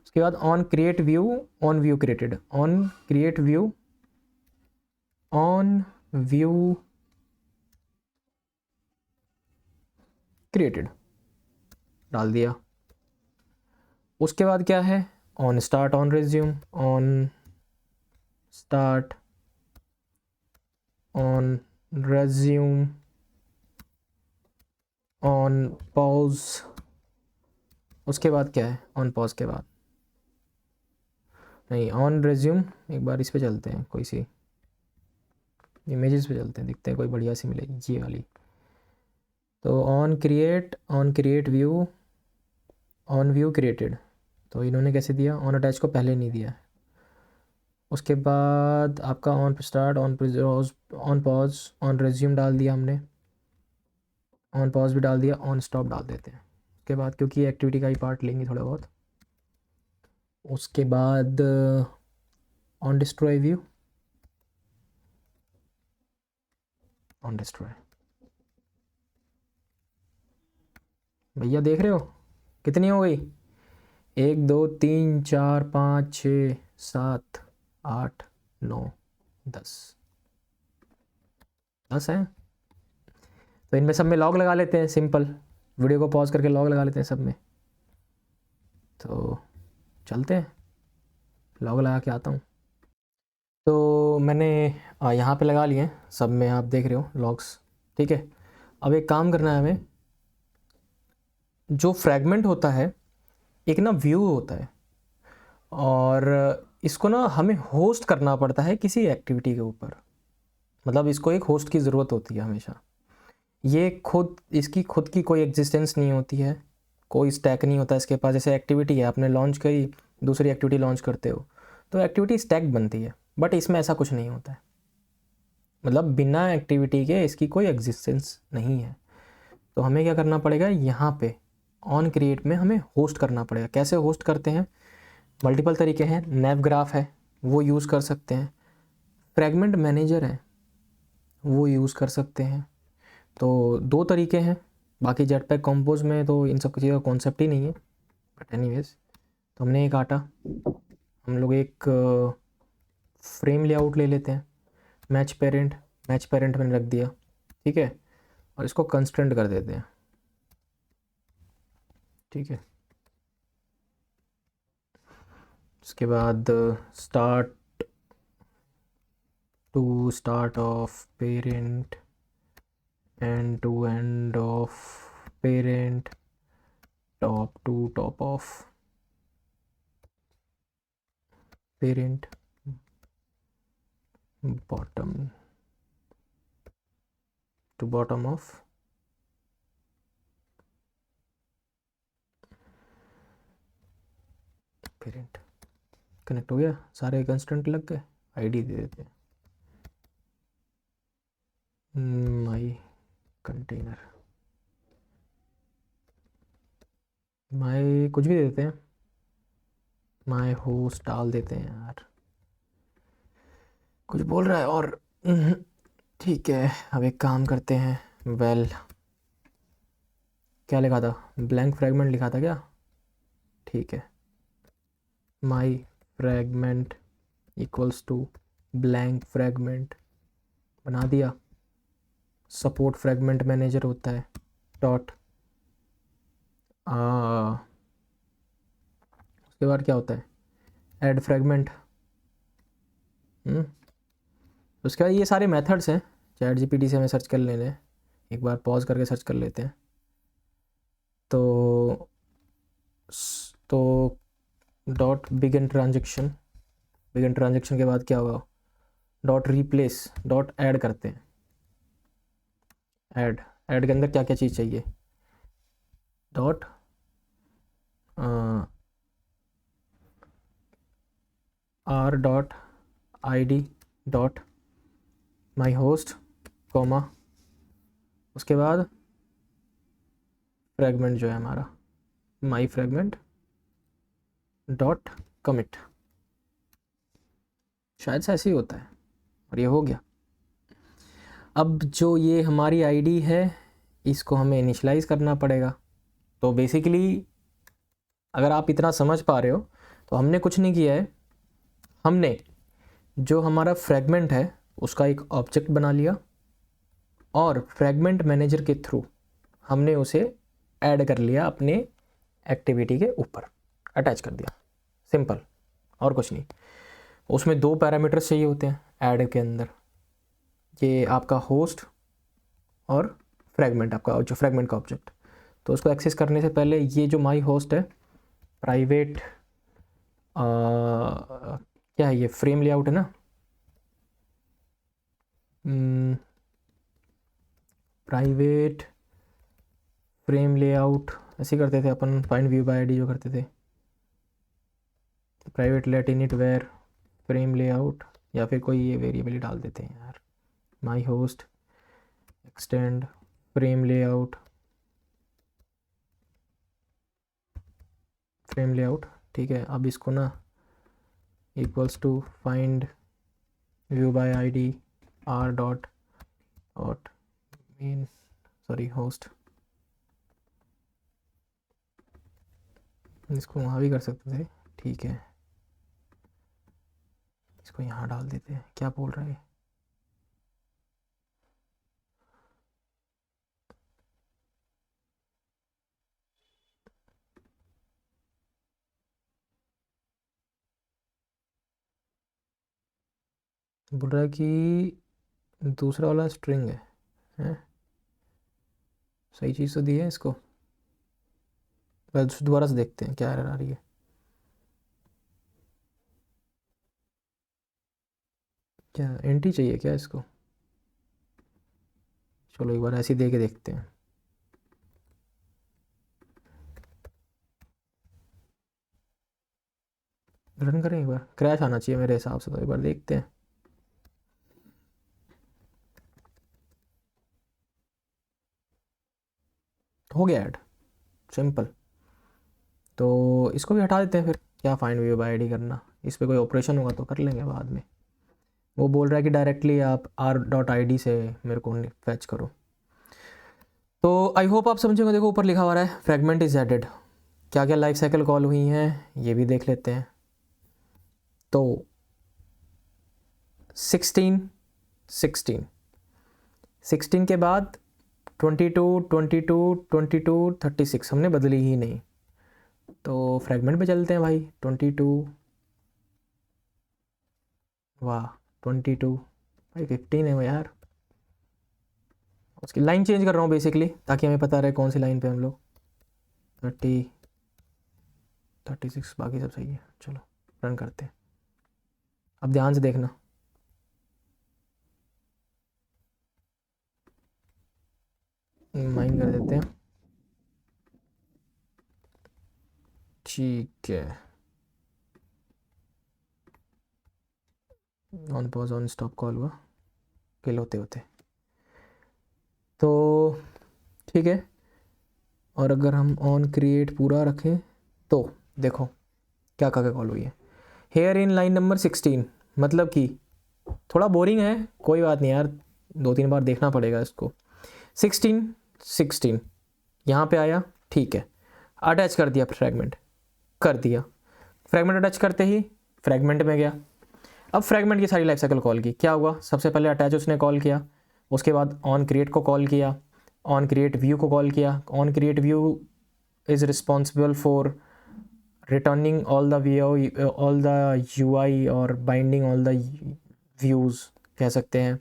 उसके बाद on create view, on view created, on create view, on view created डाल दिया। उसके बाद क्या है, on start, on resume, on start, on resume, on pause. उसके बाद क्या है, ऑन पॉज के बाद नहीं, ऑन रिज्यूम। एक बार इस पे चलते हैं, कोई सी इमेजेस पे चलते हैं, देखते हैं कोई बढ़िया सी मिलेगी, ये वाली। तो on create view, on view created, तो इन्होंने कैसे दिया, ऑन अटैच को पहले नहीं दिया है। उसके बाद आपका on start, on pause, on resume डाल दिया हमने, ऑन पॉज भी डाल दिया, ऑन स्टॉप डाल देते हैं। उसके बाद क्योंकि एक्टिविटी का ही पार्ट लेंगे थोड़ा बहुत, उसके बाद on destroy view, on destroy. भैया देख रहे हो कितनी हो गई, 1 2 3 4 5 6 7 8 9 10 है। तो इनमें सब में लॉग लगा लेते हैं, सिंपल, वीडियो को पॉज करके लॉग लगा लेते हैं सब में। तो चलते हैं, लॉग लगा के आता हूँ। तो मैंने यहाँ पे लगा लिए हैं सब में, आप देख रहे हो लॉग्स, ठीक है। अब एक काम करना है हमें, जो फ्रैगमेंट होता है एक ना व्यू होता है, और इसको ना हमें होस्ट करना पड़ता है किसी एक्टिविटी के ऊपर, मतलब इसको एक होस्ट की ज़रूरत होती है हमेशा। ये खुद, इसकी खुद की कोई एग्जिस्टेंस नहीं होती है, कोई स्टैक नहीं होता इसके पास। जैसे एक्टिविटी है, आपने लॉन्च करी, दूसरी एक्टिविटी लॉन्च करते हो तो एक्टिविटी स्टैक बनती है, बट इसमें ऐसा कुछ नहीं होता है। मतलब बिना एक्टिविटी के इसकी कोई एग्जिस्टेंस नहीं है। तो हमें क्या करना पड़ेगा, यहाँ पे ऑन क्रिएट में हमें होस्ट करना पड़ेगा। कैसे होस्ट करते हैं, मल्टीपल तरीके हैं। नैव ग्राफ है, वो यूज़ कर सकते हैं। फ्रैगमेंट मैनेजर है, वो यूज़ कर सकते हैं। तो 2 तरीके हैं। बाकी जेटपैक कंपोज में तो इन सब चीज़ का कॉन्सेप्ट ही नहीं है, बट एनीवेज। तो हमने एक आटा, हम लोग एक फ्रेम लेआउट ले लेते हैं। मैच पेरेंट मैंने रख दिया, ठीक है। और इसको कंस्ट्रेंट कर देते हैं, ठीक है। उसके बाद start of parent, end to end of parent, top to top of parent, bottom to bottom of parent. Connect हो गया, सारे कंस्टेंट लग गए। आईडी दे देते हैं माई कंटेनर, माई कुछ भी दे देते हैं, माई होस्ट डाल देते हैं यार, कुछ बोल रहा है। और ठीक है, अब एक काम करते हैं। क्या लिखा था, ब्लैंक फ्रैगमेंट लिखा था क्या? ठीक है, my fragment equals to blank fragment बना दिया। सपोर्ट फ्रैगमेंट मैनेजर होता है, डॉट उसके बाद क्या होता है, ऐड फ्रैगमेंट। उसके बाद ये सारे मेथड्स हैं, चैट जीपीटी से हमें सर्च कर लेने हैं। एक बार पॉज करके सर्च कर लेते हैं। तो डॉट बिगिन ट्रांजेक्शन के बाद क्या होगा, डॉट रिप्लेस, डॉट ऐड करते हैं। ऐड के अंदर क्या क्या चीज़ चाहिए, dot R dot I D dot my host comma, उसके बाद फ्रैगमेंट जो है हमारा, माई फ्रैगमेंट डॉट कमिट। शायद से ऐसे ही होता है, और ये हो गया। अब जो ये हमारी आईडी है, इसको हमें इनिशलाइज़ करना पड़ेगा। तो बेसिकली अगर आप इतना समझ पा रहे हो, तो हमने कुछ नहीं किया है। हमने जो हमारा फ्रैगमेंट है उसका एक ऑब्जेक्ट बना लिया, और फ्रैगमेंट मैनेजर के थ्रू हमने उसे ऐड कर लिया अपने एक्टिविटी के ऊपर, अटैच कर दिया। सिंपल, और कुछ नहीं। उसमें 2 पैरामीटर्स चाहिए होते हैं ऐड के अंदर, ये आपका होस्ट और फ्रैगमेंट, आपका जो फ्रैगमेंट का ऑब्जेक्ट। तो उसको एक्सेस करने से पहले ये जो माई होस्ट है, प्राइवेट क्या है, ये फ्रेम लेआउट है ना, प्राइवेट फ्रेम लेआउट ऐसे करते थे अपन, फाइंड व्यू बाय आईडी जो करते थे। Private lateinit var frame layout, या फिर कोई ये वेरिएबल ही डाल देते हैं यार, my host extend frame layout, ठीक है। अब इसको ना equals to find view by ID R dot main host, इसको वहाँ भी कर सकते थे, ठीक है। इसको यहाँ डाल देते हैं। क्या बोल रहा है, बोल रहा है कि दूसरा वाला स्ट्रिंग है, हैं? सही चीज़ तो दी है इसको। दोबारा से देखते हैं क्या एरर आ रही है। क्या एंटी चाहिए क्या इसको? चलो एक बार ऐसे ही दे के देखते हैं। रन करें एक बार, क्रैश आना चाहिए मेरे हिसाब से, तो एक बार देखते हैं। हो गया ऐड, सिंपल। तो इसको भी हटा देते हैं फिर, क्या फाइंड व्यू बाय आईडी करना, इस पर कोई ऑपरेशन होगा तो कर लेंगे बाद में। वो बोल रहा है कि डायरेक्टली आप r.id से मेरे को फैच करो। तो आई होप आप समझेंगे। देखो ऊपर लिखा हुआ है फ्रेगमेंट इज एडेड, क्या क्या लाइफ साइकिल कॉल हुई हैं ये भी देख लेते हैं। तो 16 के बाद 22 36 हमने बदली ही नहीं, तो फ्रेगमेंट पे चलते हैं भाई। 22, वाह 22 भाई 15 है वो यार। उसकी लाइन चेंज कर रहा हूँ बेसिकली, ताकि हमें पता रहे कौन सी लाइन पे हम लोग। 30 36 बाकी सब सही है। चलो रन करते हैं। अब ध्यान से देखना, माइन कर देते हैं। ठीक है, on pause on stop call हुआ किल होते होते, तो ठीक है। और अगर हम ऑन क्रिएट पूरा रखें तो देखो क्या क्या कॉल हुई है। हेयर इन लाइन नंबर 16, मतलब कि थोड़ा बोरिंग है, कोई बात नहीं यार, 2-3 बार देखना पड़ेगा इसको। 16 यहाँ पे आया, ठीक है। अटैच कर दिया, फ्रेगमेंट कर दिया। फ्रेगमेंट अटैच करते ही फ्रेगमेंट में गया। अब फ्रेगमेंट की सारी लाइफ साइकिल कॉल की, क्या हुआ, सबसे पहले अटैच उसने कॉल किया, उसके बाद ऑन क्रिएट को कॉल किया, ऑन क्रिएट व्यू को कॉल किया। On create view is responsible for returning all the UI और बाइंडिंग ऑल द व्यूज़ कह सकते हैं।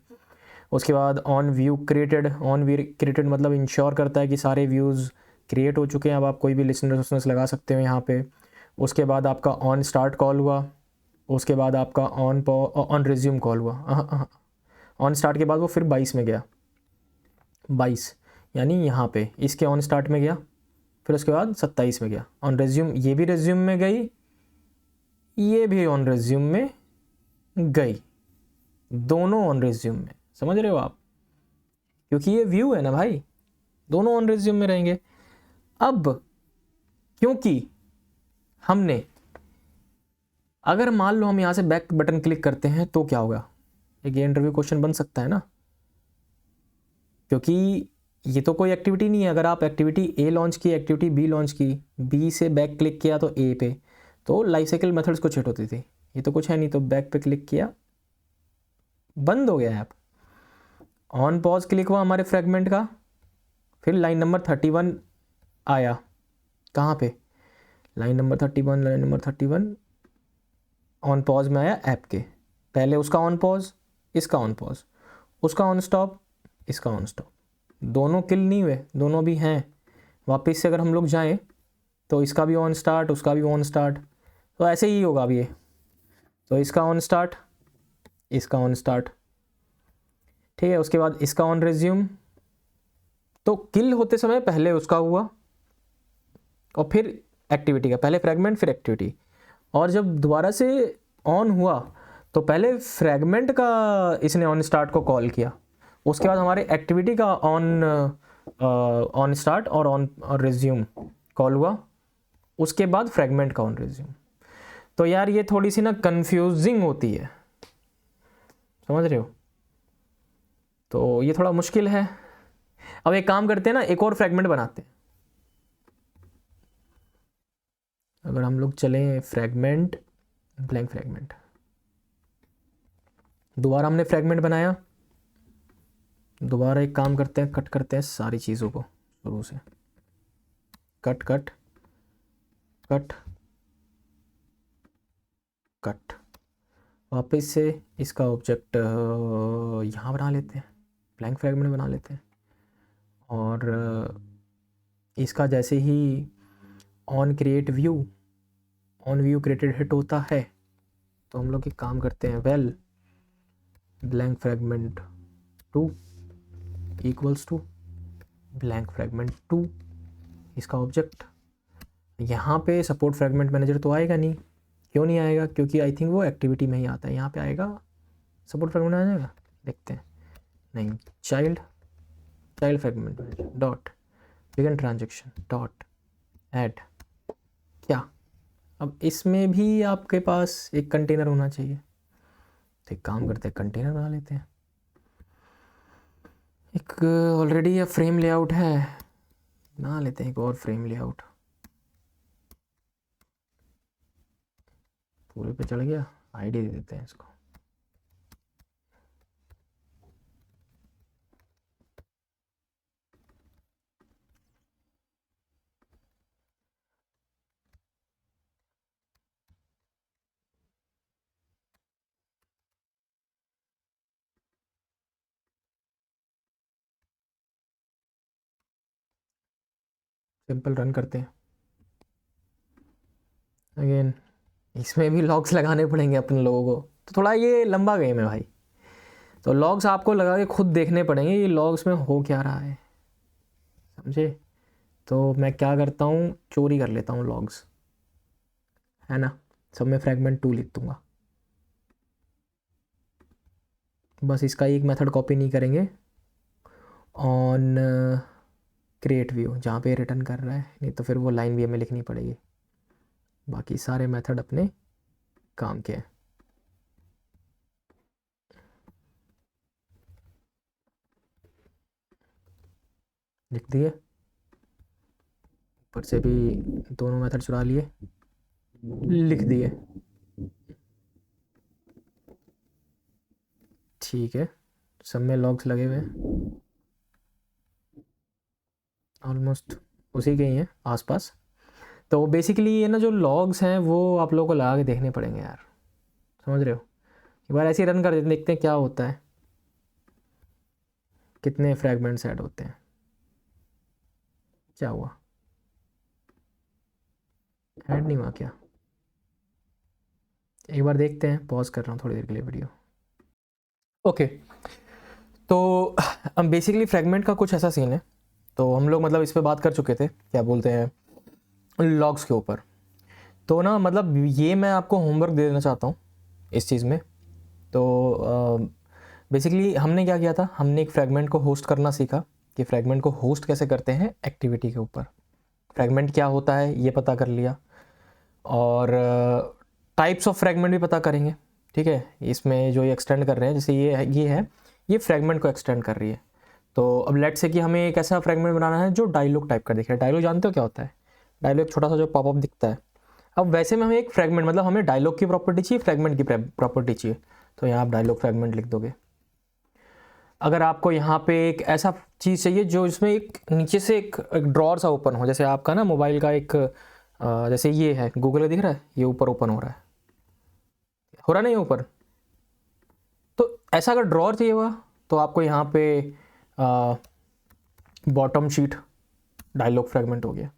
उसके बाद ऑन व्यू क्रिएटेड मतलब इंश्योर करता है कि सारे व्यूज़ क्रिएट हो चुके हैं। अब आप कोई भी लिसनर्स लगा सकते हो यहाँ पे। उसके बाद आपका ऑन स्टार्ट कॉल हुआ, उसके बाद आपका ऑन रिज्यूम कॉल हुआ। ऑन स्टार्ट के बाद वो फिर 22 में गया, 22 यानी यहाँ पे इसके ऑन स्टार्ट में गया, फिर उसके बाद 27 में गया। ऑन रिज्यूम ये भी रिज्यूम में गई, ये भी ऑन रिज्यूम में गई, दोनों ऑन रिज्यूम में, समझ रहे हो आप, क्योंकि ये व्यू है ना भाई, दोनों ऑन रिज्यूम में रहेंगे। अब क्योंकि हमने, अगर मान लो हम यहाँ से बैक बटन क्लिक करते हैं तो क्या होगा, एक ये इंटरव्यू क्वेश्चन बन सकता है ना, क्योंकि ये तो कोई एक्टिविटी नहीं है। अगर आप एक्टिविटी A लॉन्च की, एक्टिविटी B लॉन्च की, B से बैक क्लिक किया तो A पे, तो लाइफ साइकिल मेथड्स को चेट होती थी। ये तो कुछ है नहीं, तो बैक पे क्लिक किया, बंद हो गया ऐप। ऑन पॉज क्लिक हुआ हमारे फ्रेगमेंट का, फिर लाइन नंबर 31 आया, कहाँ पे, लाइन नंबर 31 ऑन पॉज में आया ऐप के। पहले उसका ऑन पॉज, इसका ऑन पॉज, उसका ऑन स्टॉप, इसका ऑन स्टॉप, दोनों किल नहीं हुए, दोनों भी हैं। वापस से अगर हम लोग जाएं तो इसका भी ऑन स्टार्ट, उसका भी ऑन स्टार्ट, तो ऐसे ही होगा अब ये। तो इसका ऑन स्टार्ट, इसका ऑन स्टार्ट, ठीक है। उसके बाद इसका ऑन रिज्यूम, तो किल होते समय पहले उसका हुआ और फिर एक्टिविटी का, पहले फ्रेगमेंट फिर एक्टिविटी। और जब दोबारा से ऑन हुआ तो पहले फ्रेगमेंट का इसने ऑन स्टार्ट को कॉल किया, उसके बाद हमारे एक्टिविटी का ऑन स्टार्ट और ऑन रिज्यूम कॉल हुआ, उसके बाद फ्रेगमेंट का ऑन रिज्यूम। तो यार ये थोड़ी सी ना कंफ्यूजिंग होती है, समझ रहे हो, तो ये थोड़ा मुश्किल है। अब एक काम करते हैं ना, एक और फ्रेगमेंट बनाते हैं। अगर हम लोग चलें फ्रेगमेंट, ब्लैंक फ्रेगमेंट, दोबारा हमने फ्रेगमेंट बनाया, दोबारा एक काम करते हैं, कट करते हैं सारी चीज़ों को शुरू से, कट कट कट कट, वापस से इसका ऑब्जेक्ट यहाँ बना लेते हैं, ब्लैंक फ्रेगमेंट बना लेते हैं। और इसका जैसे ही on create view, on view created hit होता है, तो हम लोग एक काम करते हैं, well blank fragment 2 equals to blank fragment 2 इसका ऑब्जेक्ट। यहाँ पे सपोर्ट फ्रेगमेंट मैनेजर तो आएगा नहीं। क्यों नहीं आएगा? क्योंकि आई थिंक वो एक्टिविटी में ही आता है। यहाँ पे आएगा सपोर्ट फ्रेगमेंट आ जाएगा, देखते हैं। नहीं, child fragment manager dot begin transaction dot add. क्या अब इसमें भी आपके पास एक कंटेनर होना चाहिए, तो एक काम करते हैं, कंटेनर बना लेते हैं। एक ऑलरेडी ये फ्रेम लेआउट है, बना लेते हैं एक और फ्रेम लेआउट। पूरे पे चढ़ गया, आईडी दे देते हैं इसको। सिंपल रन करते हैं। अगेन इसमें भी लॉग्स लगाने पड़ेंगे अपन लोगों को, तो थोड़ा ये लंबा गेम है भाई। तो लॉग्स आपको लगा के खुद देखने पड़ेंगे ये लॉग्स में हो क्या रहा है, समझे? तो मैं क्या करता हूँ, चोरी कर लेता हूँ लॉग्स, है ना। सब में फ्रेगमेंट 2 लिख दूंगा। बस इसका एक मेथड कॉपी नहीं करेंगे ऑन क्रिएट व्यू, जहाँ पे रिटर्न कर रहा है, नहीं तो फिर वो लाइन भी हमें लिखनी पड़ेगी। बाकी सारे मेथड अपने काम के हैं। लिख दिए, ऊपर से भी दोनों मेथड चुरा लिए, लिख दिए, ठीक है। सब में लॉग्स लगे हुए हैं, ऑलमोस्ट उसी के ही हैं आसपास। तो बेसिकली ये ना जो लॉग्स हैं वो आप लोगों को लगा के देखने पड़ेंगे यार, समझ रहे हो। एक बार ऐसे ही रन कर देते, देखते हैं क्या होता है, कितने फ्रैगमेंट्स ऐड होते हैं। क्या हुआ, ऐड नहीं हुआ क्या? एक बार देखते हैं, पॉज कर रहा हूँ थोड़ी देर के लिए वीडियो। ओके, तो अब बेसिकली फ्रैगमेंट का कुछ ऐसा सीन है। तो हम लोग मतलब इस पे बात कर चुके थे, क्या बोलते हैं, लॉग्स के ऊपर। तो ना मतलब ये मैं आपको होमवर्क दे देना चाहता हूँ इस चीज़ में। तो बेसिकली हमने क्या किया था, हमने एक फ्रैगमेंट को होस्ट करना सीखा कि फ्रैगमेंट को होस्ट कैसे करते हैं एक्टिविटी के ऊपर। फ्रैगमेंट क्या होता है ये पता कर लिया, और टाइप्स ऑफ फ्रैगमेंट भी पता करेंगे, ठीक है। इसमें जो ये एक्सटेंड कर रहे हैं, जैसे ये फ्रैगमेंट को एक्सटेंड कर रही है। तो अब लेट से कि हमें एक ऐसा फ्रैगमेंट बनाना है जो डायलॉग टाइप का दिखे। डायलॉग जानते हो क्या होता है? डायलॉग छोटा सा जो पॉपअप दिखता है। अब वैसे में हमें एक फ्रैगमेंट, मतलब हमें डायलॉग की प्रॉपर्टी चाहिए, फ्रैगमेंट की प्रॉपर्टी चाहिए। तो यहाँ आप डायलॉग फ्रैगमेंट लिख दोगे। अगर आपको यहाँ पे एक ऐसा चीज़ चाहिए जो इसमें एक नीचे से एक ड्रॉर सा ओपन हो, जैसे आपका ना मोबाइल का एक जैसे ये है गूगल दिख रहा है, ये ऊपर ओपन हो रहा नहीं ऊपर। तो ऐसा अगर ड्रॉर चाहिए हुआ तो आपको यहाँ पे बॉटम शीट डायलॉग फ्रैगमेंट हो गया।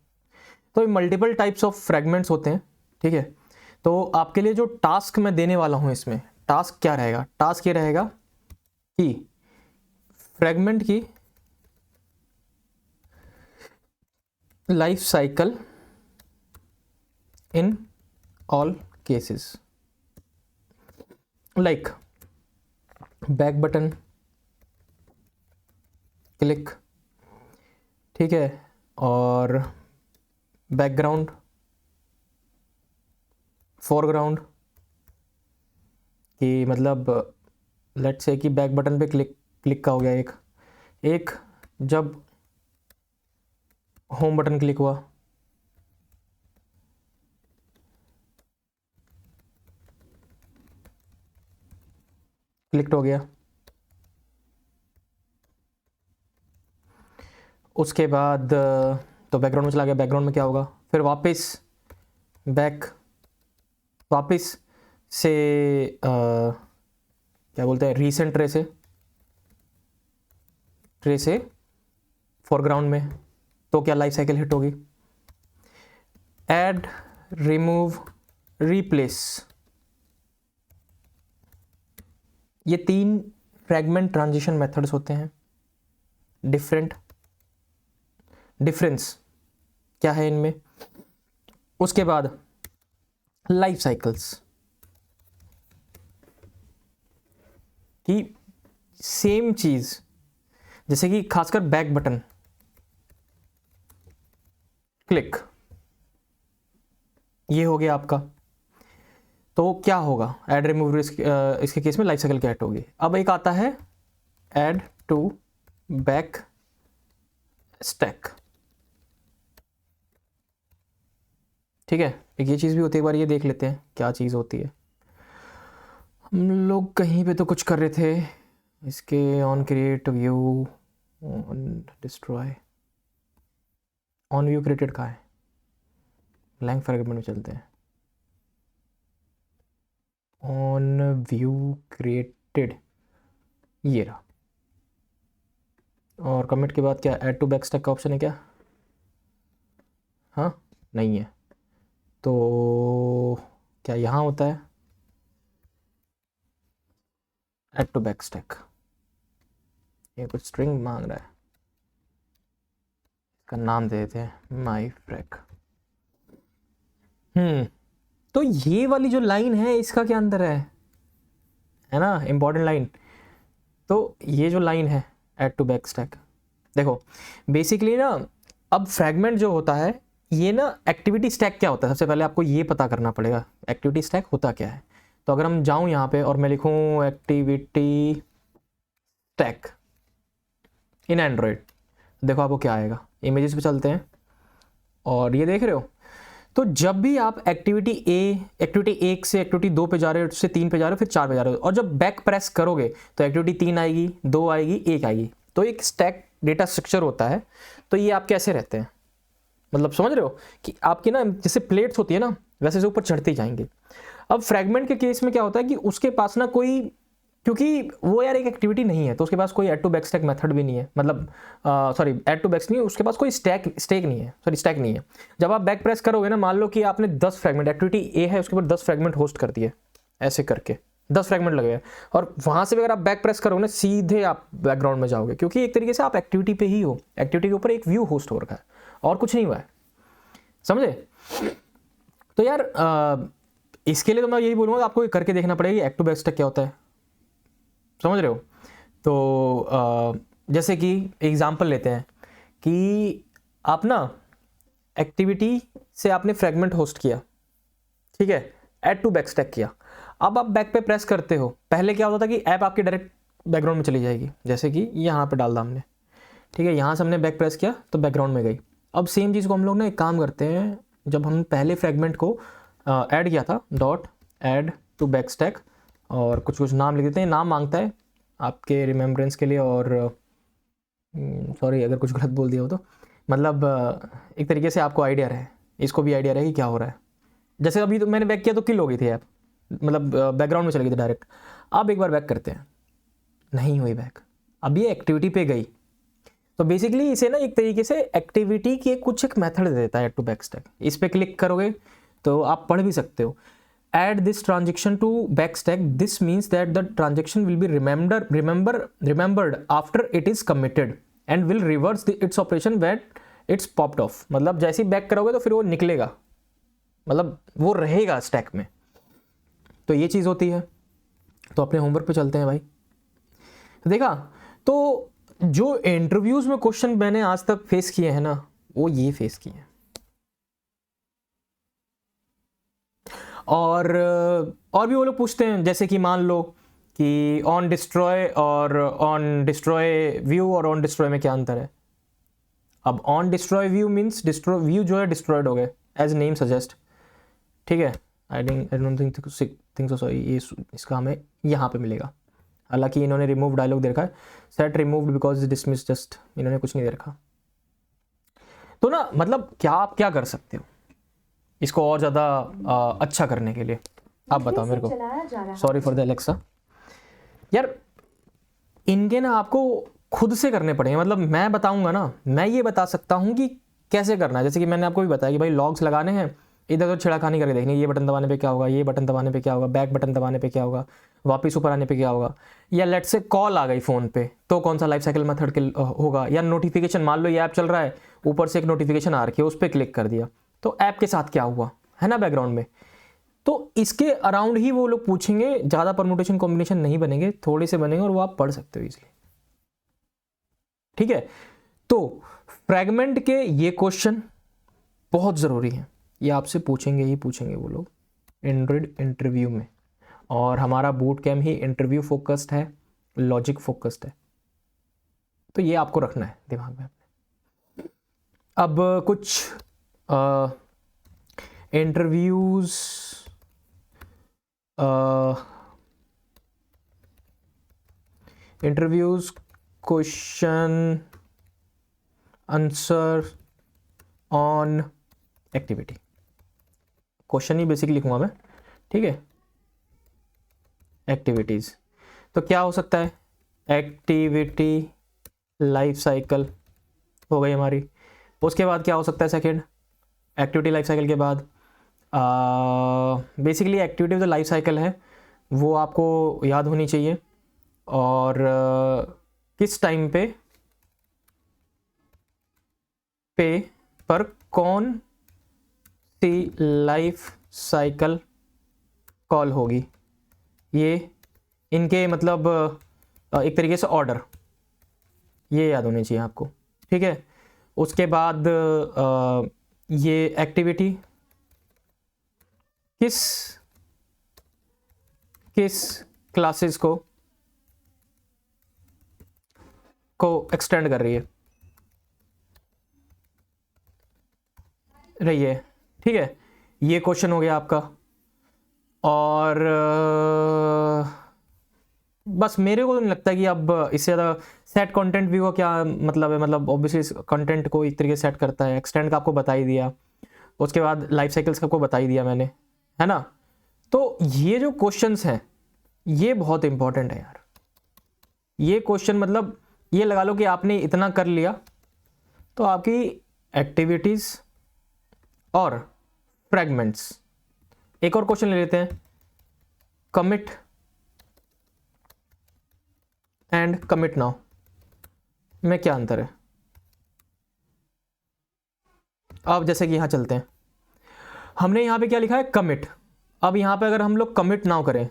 तो ये मल्टीपल टाइप्स ऑफ फ्रैगमेंट्स होते हैं, ठीक है। तो आपके लिए जो टास्क मैं देने वाला हूँ इसमें, टास्क क्या रहेगा? टास्क ये रहेगा कि फ्रैगमेंट की life cycle in all cases, like back button click, ठीक है, और बैकग्राउंड, फोरग्राउंड, कि मतलब लेट से कि बैक बटन पे क्लिक का हो गया एक जब होम बटन क्लिक हुआ, क्लिक हो गया। उसके बाद तो बैकग्राउंड में चला गया, बैकग्राउंड में क्या होगा, फिर वापस से क्या बोलते हैं, रीसेंट ट्रे से फोरग्राउंड में, तो क्या लाइफ साइकिल हिट होगी। ऐड, रिमूव, रिप्लेस, ये 3 फ्रैगमेंट ट्रांजिशन मेथड्स होते हैं, डिफरेंस क्या है इनमें। उसके बाद लाइफ साइकिल्स की सेम चीज, जैसे कि खासकर बैक बटन क्लिक, ये हो गया आपका। तो क्या होगा, ऐड रिमूव इसके केस में लाइफ साइकिल क्या ऐड होगी। अब एक आता है ऐड टू बैक स्टैक, ठीक है। एक ये चीज़ भी होती है, एक बार ये देख लेते हैं क्या चीज़ होती है। हम लोग कहीं पे तो कुछ कर रहे थे इसके, on create view, on destroy, on view created कहाँ है, ब्लैंक फ्रैगमेंट में चलते हैं। ऑन व्यू क्रिएटेड, ये रहा। और कमिट के बाद क्या, ऐड टू बैक स्टैक का ऑप्शन है क्या, हाँ नहीं है। तो क्या यहाँ होता है ऐड टू बैक स्टैक, ये कुछ स्ट्रिंग मांग रहा है, इसका नाम दे देते हैं माई फ्रैग। तो ये वाली जो लाइन है इसका क्या अंतर है ना, इंपॉर्टेंट लाइन। तो ये जो लाइन है ऐड टू बैक स्टैक, देखो बेसिकली ना, अब फ्रैगमेंट जो होता है ये ना, एक्टिविटी स्टैक क्या होता है, सबसे पहले आपको ये पता करना पड़ेगा एक्टिविटी स्टैक होता क्या है। तो अगर हम जाऊं यहाँ पे और मैं लिखूं एक्टिविटी स्टैक इन एंड्रॉयड, देखो आपको क्या आएगा। इमेजेस पे चलते हैं और ये देख रहे हो, तो जब भी आप एक्टिविटी 1 से एक्टिविटी 2 पे जा रहे हो, उससे 3 पे जा रहे हो, फिर 4 पे जा रहे हो, और जब बैक प्रेस करोगे तो एक्टिविटी 3 आएगी, 2 आएगी, 1 आएगी। तो एक स्टैक डेटा स्ट्रक्चर होता है। तो ये आप कैसे रहते हैं, मतलब समझ रहे हो कि आपकी ना जैसे प्लेट्स होती है ना, वैसे से ऊपर चढ़ते जाएंगे। अब फ्रैगमेंट के केस में क्या होता है कि उसके पास ना कोई, क्योंकि वो यार एक एक्टिविटी नहीं है, तो उसके पास कोई add to back stack method भी नहीं है, मतलब सॉरी ऐड टू बैक नहीं, उसके पास कोई स्टैक नहीं है, स्टैक नहीं है। जब आप बैक प्रेस करोगे ना, मान लो कि आपने 10 फ्रैगमेंट, एक्टिविटी ए है उसके ऊपर 10 फ्रैगमेंट होस्ट कर दिए, ऐसे करके 10 फ्रैगमेंट लगे, और वहां से भी अगर आप बैक प्रेस करोगे ना, सीधे आप बैकग्राउंड में जाओगे, क्योंकि एक तरीके से आप एक्टिविटी पे ही हो, एक्टिविटी के ऊपर एक व्यू होस्ट हो रखा है और कुछ नहीं हुआ है, समझे। तो यार इसके लिए तो मैं यही बोलूँगा, आपको करके देखना पड़ेगा एक्ट टू बैक स्टैक क्या होता है, समझ रहे हो। तो जैसे कि एग्जांपल लेते हैं कि आप ना एक्टिविटी से आपने फ्रैगमेंट होस्ट किया, ठीक है, ऐड टू बैक स्टैक किया। अब आप बैक पे प्रेस करते हो, पहले क्या होता था कि ऐप आपकी डायरेक्ट बैकग्राउंड में चली जाएगी, जैसे कि यहाँ पे डाल दा हमने, ठीक है, यहाँ से हमने बैक प्रेस किया तो बैकग्राउंड में गई। अब सेम चीज़ को हम लोग ना एक काम करते हैं, जब हम पहले फ्रैगमेंट को ऐड किया था, dot add to back stack, और कुछ नाम लिख देते हैं, नाम मांगता है आपके रिमेम्बरेंस के लिए, और सॉरी अगर कुछ गलत बोल दिया हो तो, मतलब एक तरीके से आपको आइडिया रहे, इसको भी आइडिया रहे कि क्या हो रहा है। जैसे अभी तो मैंने बैक किया तो किल हो गई थी ऐप, मतलब बैकग्राउंड में चली गई थी डायरेक्ट। अब एक बार बैक करते हैं, नहीं हुई बैक, अब ये एक्टिविटी पे गई। तो बेसिकली इसे ना एक तरीके से एक्टिविटी के कुछ एक मेथड देता है ऐड टू बैक स्टैक। इस पर क्लिक करोगे तो आप पढ़ भी सकते हो, add this transaction to backstack, this means that the transaction will be remembered after it is committed and will reverse its operation when it's popped off। मतलब जैसे ही बैक करोगे तो फिर वो निकलेगा, मतलब वो रहेगा स्टैक में। तो ये चीज़ होती है। तो अपने होमवर्क पे चलते हैं भाई। देखा, तो जो इंटरव्यूज में क्वेश्चन मैंने आज तक फेस किए हैं ना, वो ये फेस किए हैं। और भी वो लोग पूछते हैं, जैसे कि मान लो कि ऑन डिस्ट्रॉय और ऑन डिस्ट्रॉय व्यू और ऑन डिस्ट्रॉय में क्या अंतर है। अब on destroy view means destroy view जो है डिस्ट्रॉयड हो गए, एज नेम सजेस्ट, ठीक है। I don't think so, sorry, ये इसका हमें यहाँ पे मिलेगा। हालांकि इन्होंने रिमूव डायलॉग दे रखा है, set removed because dismiss, just इन्होंने कुछ नहीं दे रखा। तो ना मतलब क्या आप क्या कर सकते हो इसको और ज़्यादा अच्छा करने के लिए, आप बताओ मेरे को। सॉरी फॉर द एलेक्सा यार, इनके ना आपको खुद से करने पड़ेंगे। मतलब मैं बताऊंगा ना, मैं ये बता सकता हूँ कि कैसे करना है। जैसे कि मैंने आपको भी बताया कि भाई लॉग्स लगाने हैं, इधर उधर छेड़खानी करके देखनी, ये बटन दबाने पे क्या होगा, ये बटन दबाने पे क्या होगा, बैक बटन दबाने पे क्या होगा, वापस ऊपर आने पे क्या होगा, या लेट से कॉल आ गई फ़ोन पे तो कौन सा लाइफ साइकिल मेथड के होगा, या नोटिफिकेशन, मान लो ये ऐप चल रहा है, ऊपर से एक नोटिफिकेशन आ रखी है, उस पर क्लिक कर दिया तो ऐप के साथ क्या हुआ, है ना, बैकग्राउंड में। तो इसके अराउंड ही वो लोग पूछेंगे, ज़्यादा परमुटेशन कॉम्बिनेशन नहीं बनेंगे, थोड़े से बनेंगे और वो आप पढ़ सकते हो इजीली। ठीक है, तो फ्रैगमेंट के ये क्वेश्चन बहुत ज़रूरी हैं, ये आपसे पूछेंगे ही पूछेंगे वो लोग एंड्रॉइड इंटरव्यू में, और हमारा बूट कैम्प ही इंटरव्यू फोकस्ड है, लॉजिक फोकस्ड है, तो ये आपको रखना है दिमाग में। अब कुछ interviews question answer on activity, question he basically लिखूंगा मैं, ठीक है। एक्टिविटीज़ तो क्या हो सकता है, एक्टिविटी लाइफ साइकिल हो गई हमारी। उसके बाद क्या हो सकता है, सेकेंड एक्टिविटी लाइफ साइकिल के बाद बेसिकली एक्टिविटी जो लाइफ साइकिल है वो आपको याद होनी चाहिए, और किस टाइम पे पर कौन सी लाइफ साइकिल कॉल होगी, ये इनके मतलब एक तरीके से ऑर्डर ये याद होने चाहिए आपको, ठीक है। उसके बाद ये एक्टिविटी किस क्लासेस को एक्सटेंड कर रही है, ठीक है। ये क्वेश्चन हो गया आपका। और बस मेरे को तो नहीं लगता कि अब इससे ज़्यादा सेट कंटेंट व्यू का क्या मतलब है, मतलब ऑब्वियसली कंटेंट को एक तरीके से सेट करता है, एक्सटेंड का आपको बता ही दिया, उसके बाद लाइफ साइकिल्स का आपको बता ही दिया मैंने, है ना। तो ये जो क्वेश्चंस हैं ये बहुत इंपॉर्टेंट है यार, ये क्वेश्चन मतलब ये लगा लो कि आपने इतना कर लिया तो आपकी एक्टिविटीज़ और फ्रैगमेंट्स। एक और क्वेश्चन ले लेते हैं, कमिट एंड कमिट नाउ में क्या अंतर है। अब जैसे कि यहाँ चलते हैं, हमने यहाँ पे क्या लिखा है, कमिट। अब यहाँ पे अगर हम लोग कमिट नाउ करें,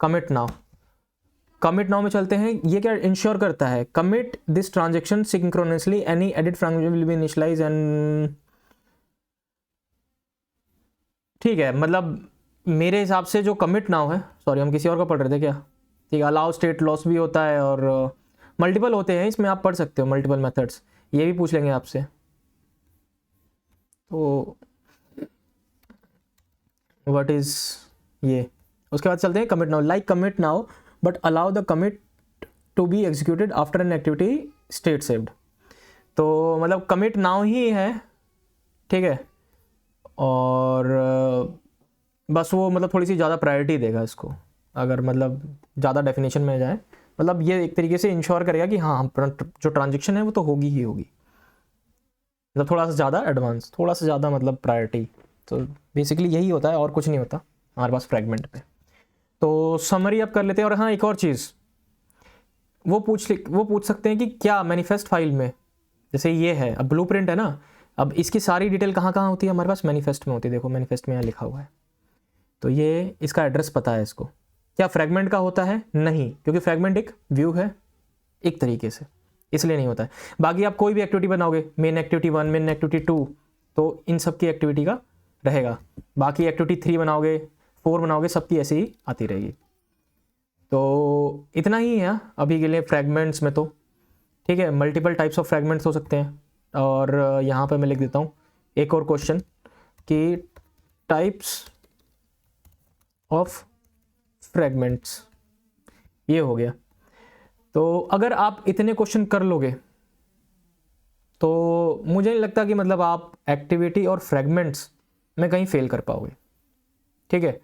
कमिट नाउ में चलते हैं, ये क्या इंश्योर करता है, commit this transaction synchronously any edit fragment will be initialise and, ठीक है। मतलब मेरे हिसाब से जो कमिट नाउ है, सॉरी हम किसी और का पढ़ रहे थे क्या, ठीक है। अलाउ स्टेट लॉस भी होता है और मल्टीपल होते हैं, इसमें आप पढ़ सकते हो मल्टीपल मेथड्स, ये भी पूछ लेंगे आपसे। तो व्हाट इज ये, उसके बाद चलते हैं commit now, like commit now but allow the commit to be executed after an activity state saved. तो मतलब कमिट नाउ ही है, ठीक है, और बस वो मतलब थोड़ी सी ज़्यादा प्रायोरिटी देगा इसको, अगर मतलब ज़्यादा डेफिनेशन में जाए, मतलब ये एक तरीके से इंश्योर करेगा कि हाँ जो ट्रांजेक्शन है वो तो होगी ही होगी, मतलब थोड़ा सा ज़्यादा एडवांस, थोड़ा सा ज़्यादा मतलब प्रायोरिटी। तो बेसिकली यही होता है और कुछ नहीं होता हमारे पास फ्रैगमेंट पे। तो समरी अब कर लेते हैं। और हाँ एक और चीज़, वो पूछ सकते हैं कि क्या मैनिफेस्ट फाइल में, जैसे ये है अब ब्लूप्रिंट है ना, अब इसकी सारी डिटेल कहाँ कहाँ होती है हमारे पास, मैनिफेस्ट में होती है। देखो मैनिफेस्ट में यहाँ लिखा हुआ है, तो ये इसका एड्रेस पता है इसको। क्या फ्रैगमेंट का होता है, नहीं, क्योंकि फ्रैगमेंट एक व्यू है एक तरीके से, इसलिए नहीं होता है। बाकी आप कोई भी एक्टिविटी बनाओगे, मेन एक्टिविटी 1, मेन एक्टिविटी 2, तो इन सब की एक्टिविटी का रहेगा। बाकी एक्टिविटी 3 बनाओगे, 4 बनाओगे, सबकी ऐसे ही आती रहेगी। तो इतना ही है अभी के लिए फ्रैगमेंट्स में, तो ठीक है। मल्टीपल टाइप्स ऑफ फ्रैगमेंट्स हो सकते हैं, और यहाँ पे मैं लिख देता हूँ एक और क्वेश्चन कि टाइप्स ऑफ फ्रैगमेंट्स, ये हो गया। तो अगर आप इतने क्वेश्चन कर लोगे तो मुझे नहीं लगता कि मतलब आप एक्टिविटी और फ्रैगमेंट्स में कहीं फेल कर पाओगे, ठीक है।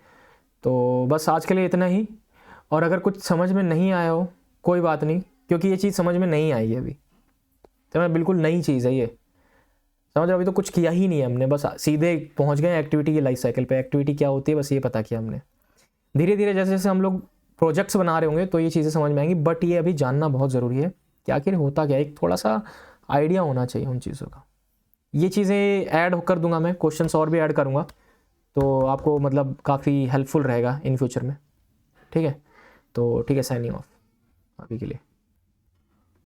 तो बस आज के लिए इतना ही, और अगर कुछ समझ में नहीं आया हो कोई बात नहीं, क्योंकि ये चीज़ समझ में नहीं आई है अभी, तो मैं बिल्कुल नई चीज़ है ये, समझ रहे हो? अभी तो कुछ किया ही नहीं है हमने, बस सीधे पहुंच गए एक्टिविटी की लाइफ साइकिल पे। एक्टिविटी क्या होती है बस ये पता किया हमने। धीरे धीरे जैसे जैसे हम लोग प्रोजेक्ट्स बना रहे होंगे तो ये चीज़ें समझ में आएंगी, बट ये अभी जानना बहुत ज़रूरी है कि आखिर होता क्या है। एक थोड़ा सा आइडिया होना चाहिए उन चीज़ों का। ये चीज़ें ऐड कर दूंगा मैं, क्वेश्चंस और भी ऐड करूंगा, तो आपको मतलब काफ़ी हेल्पफुल रहेगा इन फ्यूचर में। ठीक है, तो ठीक है, साइनिंग ऑफ अभी के लिए।